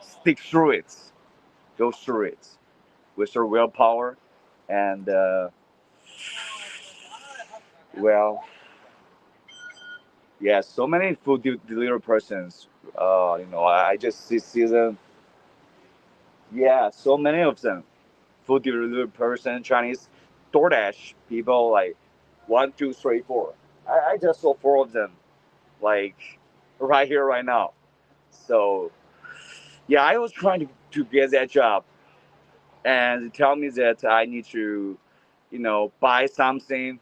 stick through it, go through it with your willpower, and well, yeah, so many food delivery persons. I just see them. Yeah, so many of them. Food delivery person, Chinese, DoorDash people, like 1, 2, 3, 4. I just saw 4 of them, like right here, right now. So yeah, I was trying to get that job, and they tell me that I need to, buy something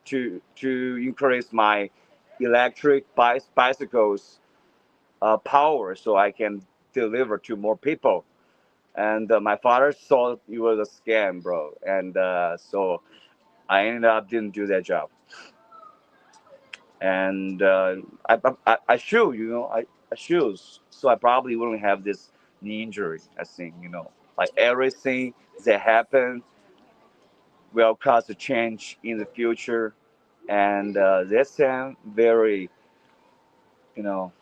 to increase my electric bicycles power so I can deliver to more people. And my father thought it was a scam, bro. And so I ended up didn't do that job. And I should, I should. So I probably wouldn't have this knee injury. I think, like everything that happened will cause a change in the future. And that's a very, you know,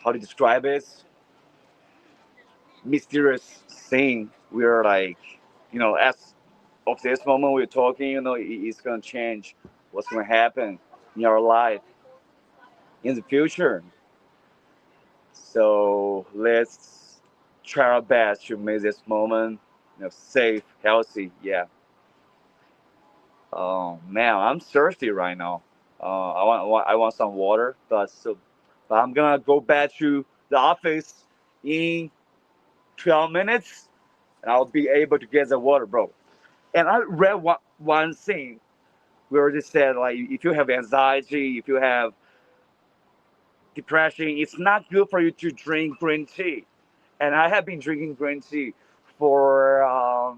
how to describe it? Mysterious thing. We're like, as of this moment we're talking, it's gonna change. What's gonna happen in our life in the future? So let's try our best to make this moment, safe, healthy. Yeah. Oh man, I'm thirsty right now. I want some water, but I'm gonna go back to the office in 12 minutes, and I'll be able to get the water, bro. And I read one thing where they said, like, if you have anxiety, if you have depression, it's not good for you to drink green tea. And I have been drinking green tea for a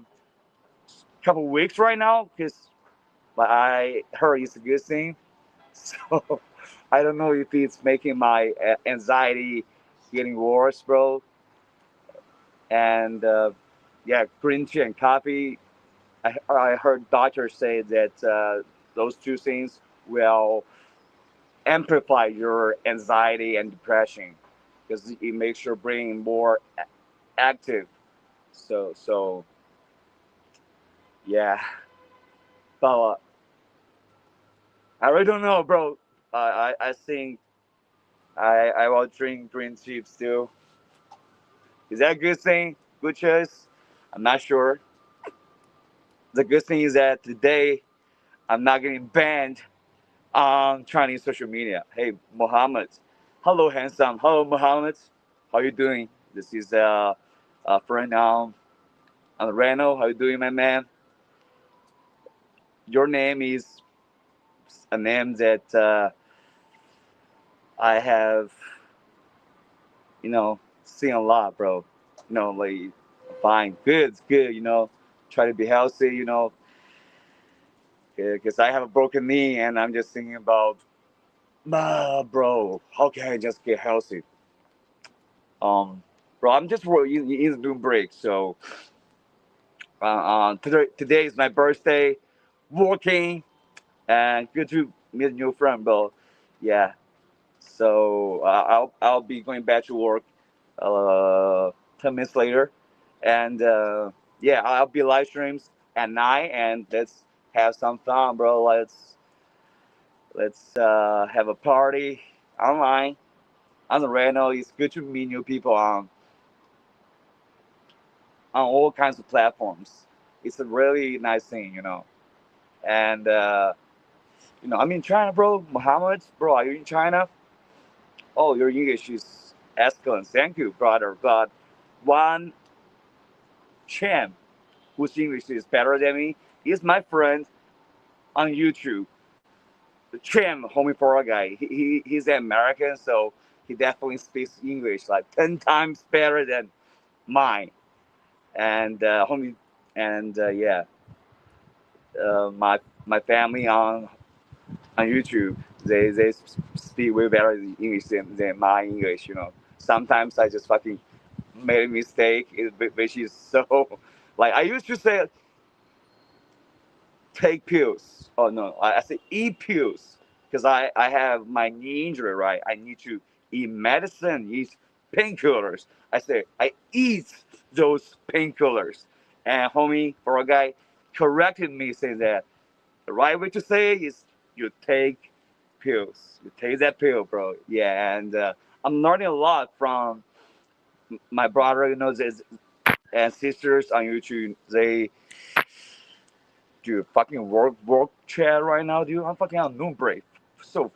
couple of weeks right now because I heard it's a good thing. So I don't know if it's making my anxiety getting worse, bro. And yeah, green tea and coffee I heard doctors say that those two things will amplify your anxiety and depression because it makes your brain more active. So yeah, but I really don't know, bro. I think I will drink green tea still. Is that a good thing? Good choice? I'm not sure. The good thing is that today I'm not getting banned on Chinese social media. Hey, Mohammed. Hello, handsome. Hello, Mohammed. How you doing? This is a friend on Reno. How you doing, my man? Your name is a name that I have, seen a lot, bro. Like, fine, good, it's good, try to be healthy, because I have a broken knee and I'm just thinking about, bro, how can I just get healthy? Bro, I'm just in doing break, so today is my birthday, working, and good to meet a new friend, bro. Yeah, so I'll be going back to work, uh, 10 minutes later, and yeah, I'll be live streams at night, and let's have some fun, bro. Let's have a party online on the radio. It's good to meet new people on all kinds of platforms. It's a really nice thing, And I'm in China, bro. Mohammed, bro, are you in China? Oh, your English is excellent. Thank you, brother. But one champ whose English is better than me is my friend on YouTube. The champ, homie for a guy. He's an American, so he definitely speaks English like 10 times better than mine. And homie, and yeah, my family on YouTube, they speak way better English than my English. Sometimes I just fucking made a mistake, which is so like I used to say take pills. Oh no, I say eat pills because I have my knee injury, right? I need to eat medicine, eat painkillers. I say I eat those painkillers, and homie for a guy corrected me saying that the right way to say it is you take pills. You take that pill, bro. Yeah, and I'm learning a lot from my brother, and sisters on YouTube. They do fucking work chat right now, dude. I'm fucking on noon break. So,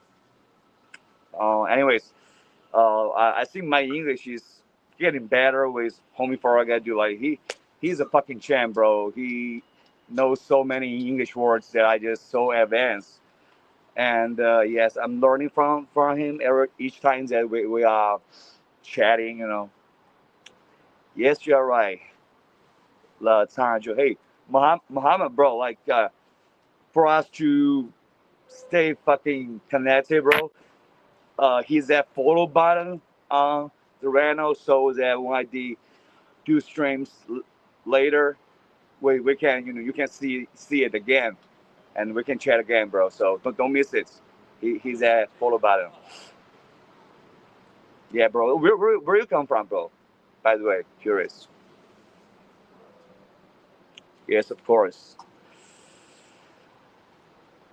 anyways, I think my English is getting better with homie Farraga, dude. Like he's a fucking champ, bro. He knows so many English words that I just so advanced. And yes, I'm learning from him each time that we are chatting. Yes, you're right. Hey, Muhammad, bro. Like for us to stay fucking connected, bro. Hit that follow button on the Reno so that when I do streams later, we can you can see it again and we can chat again, bro. So don't miss it. He's that follow button. Yeah, bro. Where you come from, bro? By the way, curious. Yes, of course.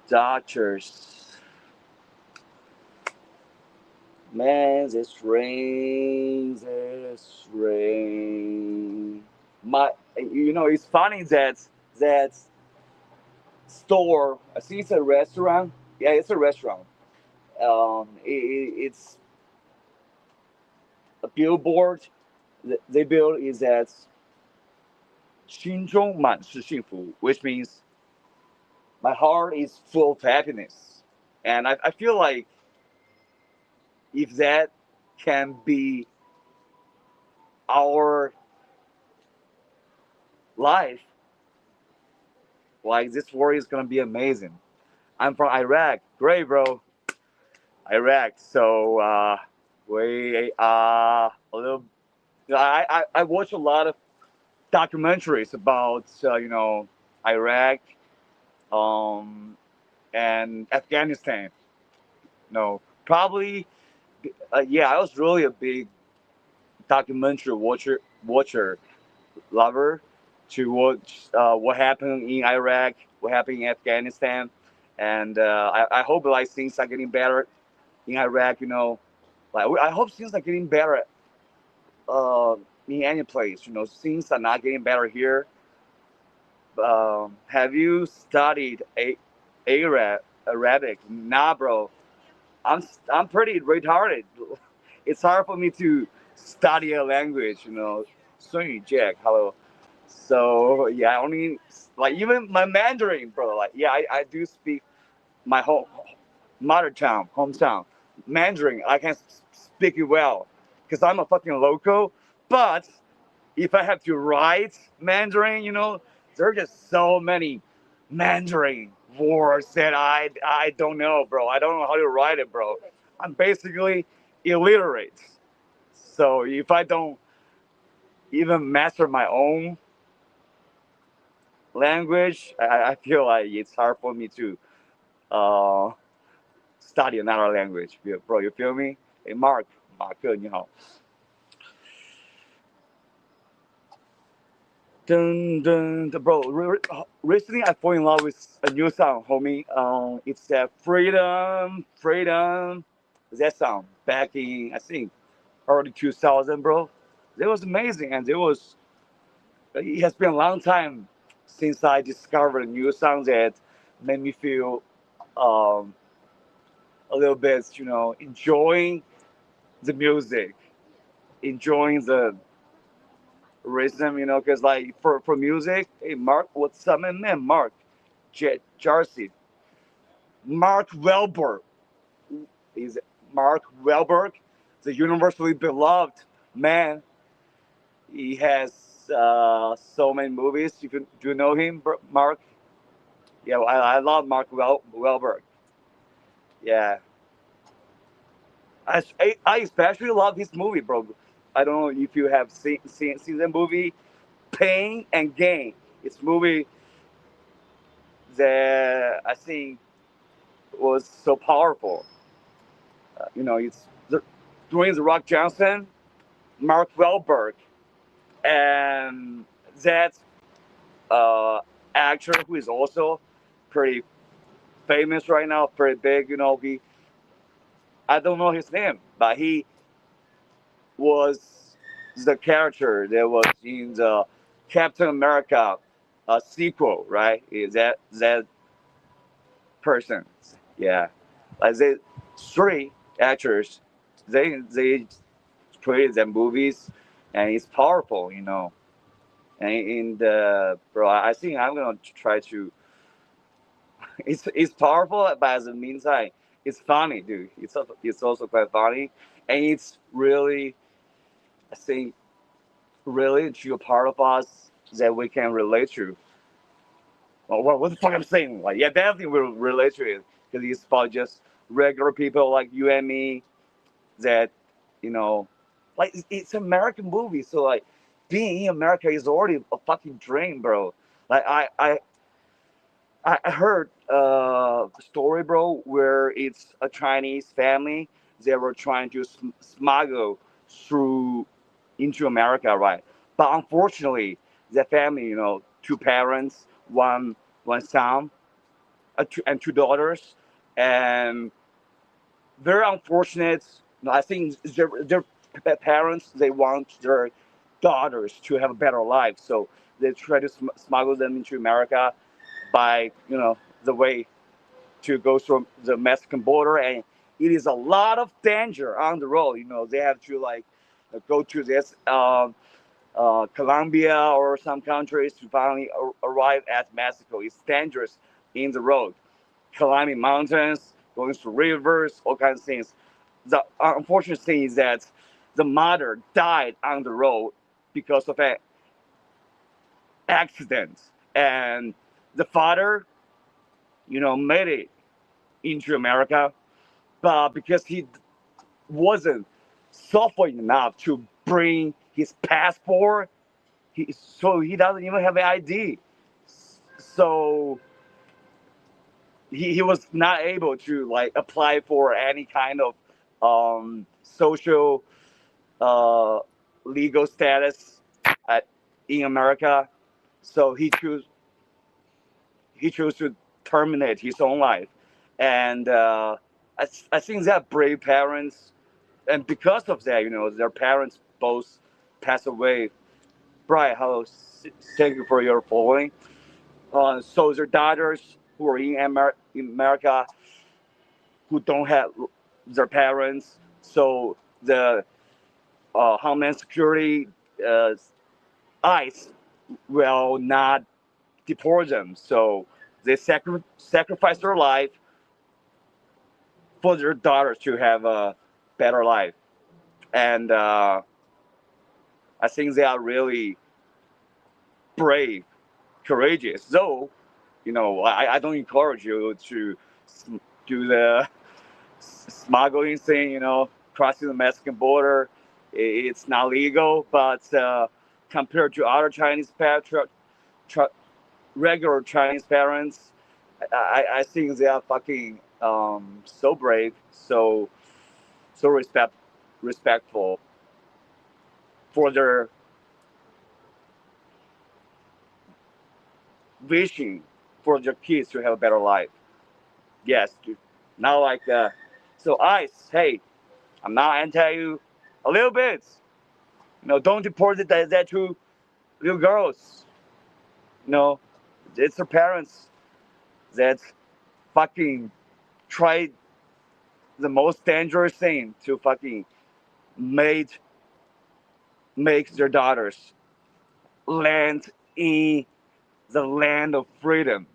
Dodgers. Man, this rain, this rain. It's funny that store. I think it's a restaurant. Yeah, it's a restaurant. It's a billboard they built is that 心中满是幸福, which means my heart is full of happiness. And I feel like if that can be our life, like this world is gonna be amazing. I'm from Iraq. Great, bro. Iraq. So we are a little. I watch a lot of documentaries about Iraq, and Afghanistan. No, probably. Yeah, I was really a big documentary watcher, lover, to watch what happened in Iraq, what happened in Afghanistan, and I hope like things are getting better in Iraq. Like I hope things are getting better uh, in any place. Things are not getting better here. Have you studied Arabic? Nah, bro. I'm pretty retarded. It's hard for me to study a language. 孙语 Jack, hello. So yeah, I only like even my Mandarin, bro. Like yeah, I do speak my home mother tongue, hometown Mandarin. I can speak it well because I'm a fucking local. But if I have to write Mandarin, there are just so many Mandarin words that I don't know, bro. I don't know how to write it, bro. I'm basically illiterate. So if I don't even master my own language, I feel like it's hard for me to uh, study another language, bro. You feel me? Hey, Mark, 你好。Dun, dun, dun, bro, recently I fall in love with a new song, homie. It's that Freedom, that song back in, I think, early 2000, bro. It was amazing, and it has been a long time since I discovered a new song that made me feel um, a little bit, enjoying the music, enjoying the rhythm, because like for music, hey Mark, what's up, man? Mark, Jarcy, Mark Wahlberg is Mark Wahlberg, the universally beloved man. He has so many movies. Do you know him, Mark? Yeah, I love Mark Wahlberg. Yeah, I especially love his movie, bro. I don't know if you have seen the movie Pain and Gain. It's movie that I think was so powerful. It's Dwayne the Rock Johnson, Mark Wahlberg, and that uh, actor who is also pretty famous right now, pretty big. I don't know his name, but he was the character that was in the Captain America sequel, right? Is that person? Yeah, like they three actors, they created the movies, and it's powerful, And bro, I think I'm gonna try to. It's powerful, but at the meantime, it's funny, dude. It's also quite funny, and it's really, I think, really to a part of us that we can relate to. Well, what the fuck I'm saying? Like, yeah, definitely we relate to it because it's about just regular people like you and me that, you know, like it's an American movie, so like being in America is already a fucking dream, bro. Like I heard a story, bro, where it's a Chinese family. They were trying to smuggle through into America, right? But unfortunately, the family, two parents, one son, and two daughters, and very unfortunate. I think their parents they want their daughters to have a better life, so they try to smuggle them into America by the way to go through the Mexican border, and it is a lot of danger on the road. They have to like go to this Colombia or some countries to finally arrive at Mexico. It's dangerous in the road, climbing mountains, going through rivers, all kinds of things. The unfortunate thing is that the mother died on the road because of an accident, and the father, made it into America, but because he wasn't suffering enough to bring his passport, so he doesn't even have an ID. So he was not able to like apply for any kind of social legal status in America. So he chose to terminate his own life. And I think that brave parents, and because of that, their parents both passed away. Brian, thank you for your following. So their daughters who are in America who don't have their parents, so the Homeland Security, ICE will not deport them. So they sacrifice their life for their daughters to have a better life. And I think they are really brave, courageous. Though, I don't encourage you to do the smuggling thing, crossing the Mexican border. It's not legal, but compared to other Chinese regular Chinese parents, I think they are fucking so brave, so respectful for their wishing for their kids to have a better life. Yes, dude. Not like so ICE, hey, I'm not anti you a little bit. Don't deport that two little girls. It's their parents that fucking tried the most dangerous thing to fucking make their daughters land in the land of freedom.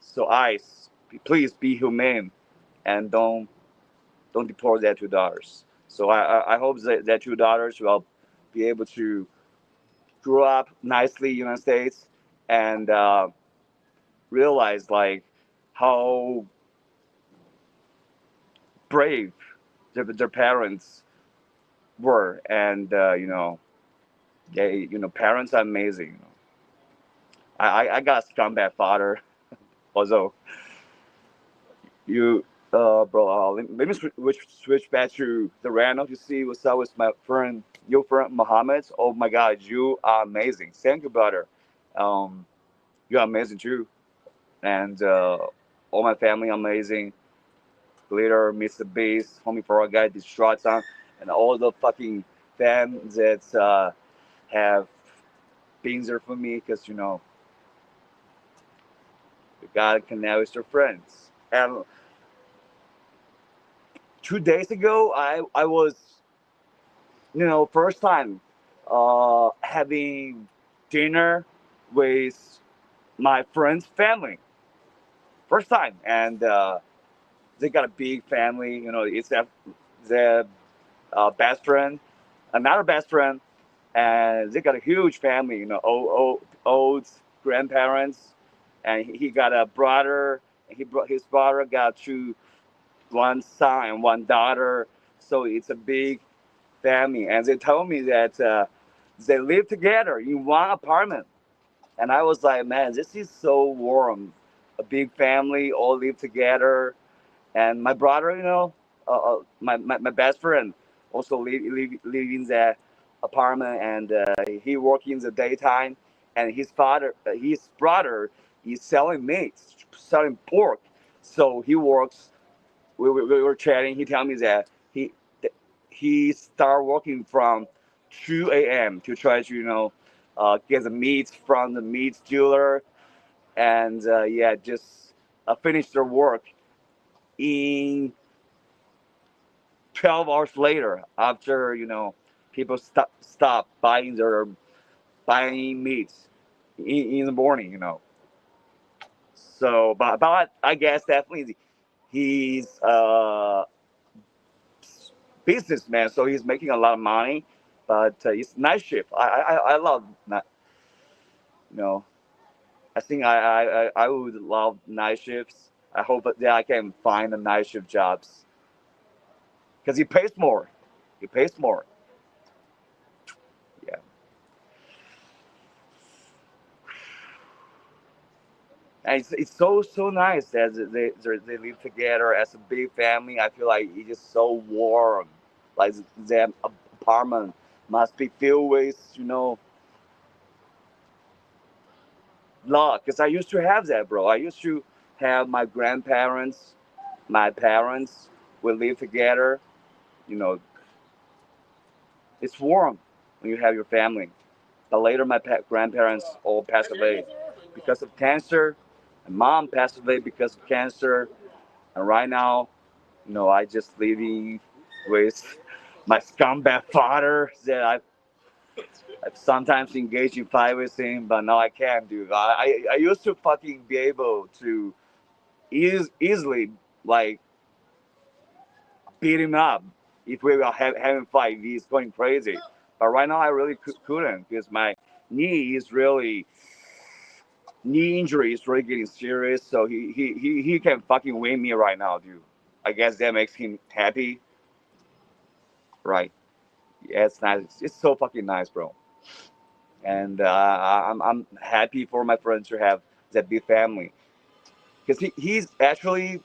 So ICE, please be humane and don't deport their two daughters. So I hope that their two daughters will be able to grow up nicely in the United States and realize like how brave their parents were, and parents are amazing. I got a scumbag father, although you bro, let me switch back to the random to see what's up with your friend Mohammed. Oh my God, you are amazing. Thank you, brother. You're amazing too, and all my family amazing. Glitter, Mr. Beast, Homie for a Guy, Distraught Son, and all the fucking fans that have been there for me, because you gotta connect with your friends. And 2 days ago, I was first time having dinner with my friend's family, first time, and they got a big family. It's their best friend, another best friend, and they got a huge family. Old grandparents, and he got a brother. And his brother got one son and one daughter. So it's a big family, and they told me that they live together in one apartment. And I was like, man, this is so warm. A big family, all live together. And my brother, my best friend, also live in that apartment, and he works in the daytime. And his brother is selling meat, selling pork. So he works. We were chatting. He told me that he started working from 2 a.m. to try to get the meat from the meat dealer, and just finish their work in 12 hours later, after people stop buying meats in the morning. So but I guess definitely he's businessman, so he's making a lot of money, but it's night shift. I love that. I think I would love night shifts. I hope that I can find the night shift jobs because he pays more. He pays more. Yeah. And it's so nice that they live together as a big family. I feel like it's just so warm. Like their apartment must be filled with love. Because I used to have that, bro. I used to have my grandparents, my parents will live together. You know, it's warm when you have your family. But later, my grandparents all passed away because of cancer. My mom passed away because of cancer. And right now, I just living with my scumbag father that I've sometimes engaged in fight with him, but now I can't, dude. I used to fucking be able to easily, like, beat him up if we were having fight. He's going crazy. But right now, I really couldn't because my knee is really knee injury is really getting serious. So he can fucking win me right now, dude. I guess that makes him happy, right? Yeah, it's nice. It's so fucking nice, bro. And I'm happy for my friends to have that big family because he's actually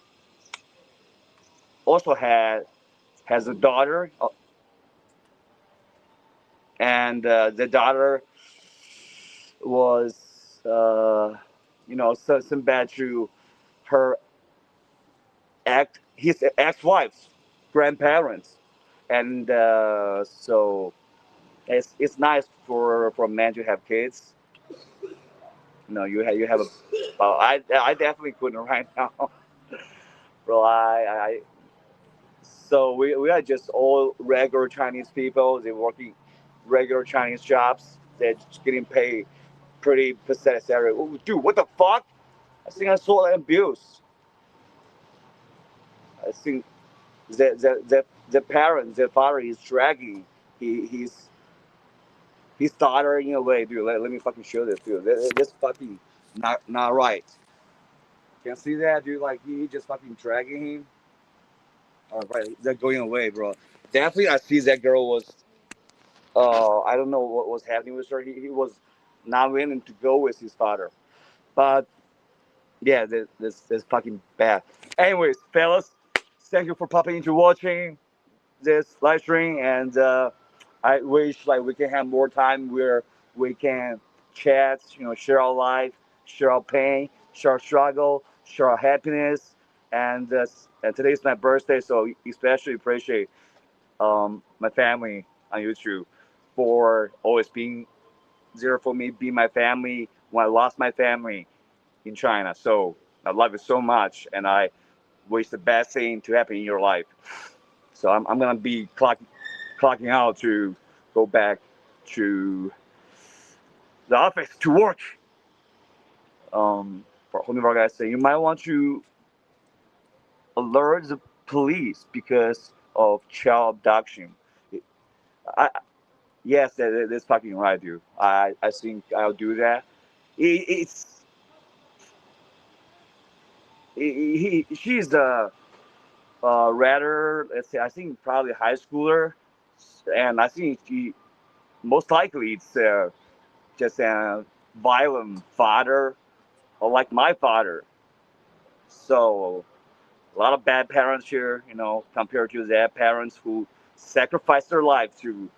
also has a daughter, and the daughter was some bad to her his ex-wife's grandparents, and so it's nice for a man to have kids. You have a. Well, I definitely couldn't right now, bro. I so we are just all regular Chinese people. They're working regular Chinese jobs. They're just getting paid pretty pathetic salary. Oh, dude, what the fuck? I think I saw abuse. I think the parents, the father is dragging he, his his daughter in a way, dude. Let me fucking show this, dude. This fucking not right. Can you see that, dude? Like he just fucking dragging him. All right, they're going away, bro. Definitely, I see that girl was. I don't know what was happening with her. He was not willing to go with his father, but yeah, this fucking bad. Anyways, fellas, thank you for popping into watching this live stream, and I wish like we can have more time where we can chat, share our life, share our pain, share our struggle, share our happiness, and today's my birthday, so especially appreciate my family on YouTube for always being there for me, being my family when I lost my family in China. So I love you so much, and I wish the best thing to happen in your life. So I'm gonna be clocking out to go back to the office to work. For one of our guys saying you might want to alert the police because of child abduction. I Yes, that's fucking right, dude. I think I'll do that. It's she's a rather, let's say, I think probably high schooler, and I think she most likely it's just a violent father, or like my father. So a lot of bad parents here, compared to their parents who sacrificed their life to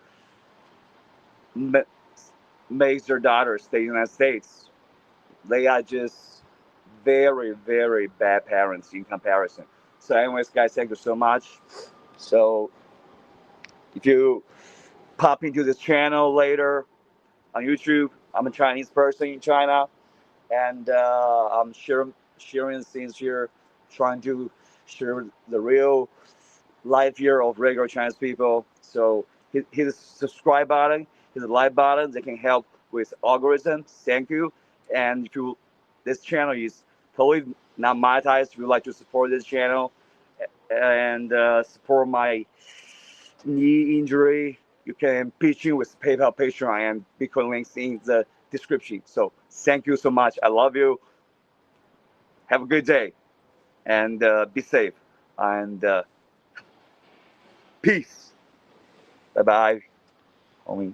ma- make their daughters stay in the United States. They are just very, very bad parents in comparison. So, anyways, guys, thank you so much. So, if you pop into this channel later on YouTube, I'm a Chinese person in China, and I'm sharing things here, trying to share the real life here of regular Chinese people. So, hit the subscribe button, hit the like button. They can help with algorithm. Thank you. And if you this channel is totally not monetized, if you'd like to support this channel and support my knee injury, you can pitch in with PayPal, Patreon, and Bitcoin links in the description. So thank you so much. I love you. Have a good day, and be safe. And peace. Bye bye. Homie.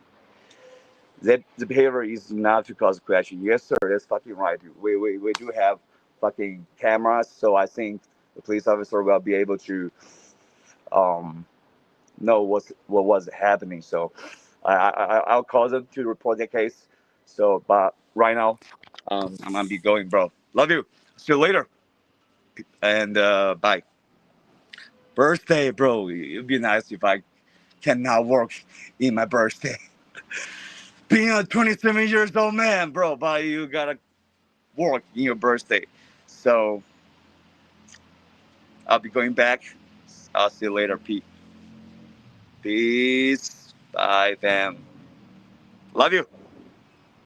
The behavior is not to cause question. Yes, sir. That's fucking right. We do have fucking cameras. So I think the police officer will be able to know what was happening. So I'll call them to report the case. So, but right now, I'm gonna be going, bro. Love you. See you later. And bye. Birthday, bro. It'd be nice if I cannot work in my birthday. Being a 27 years old man, bro, but you gotta work in your birthday. So I'll be going back. I'll see you later, Pete. Peace. Bye, fam. Love you.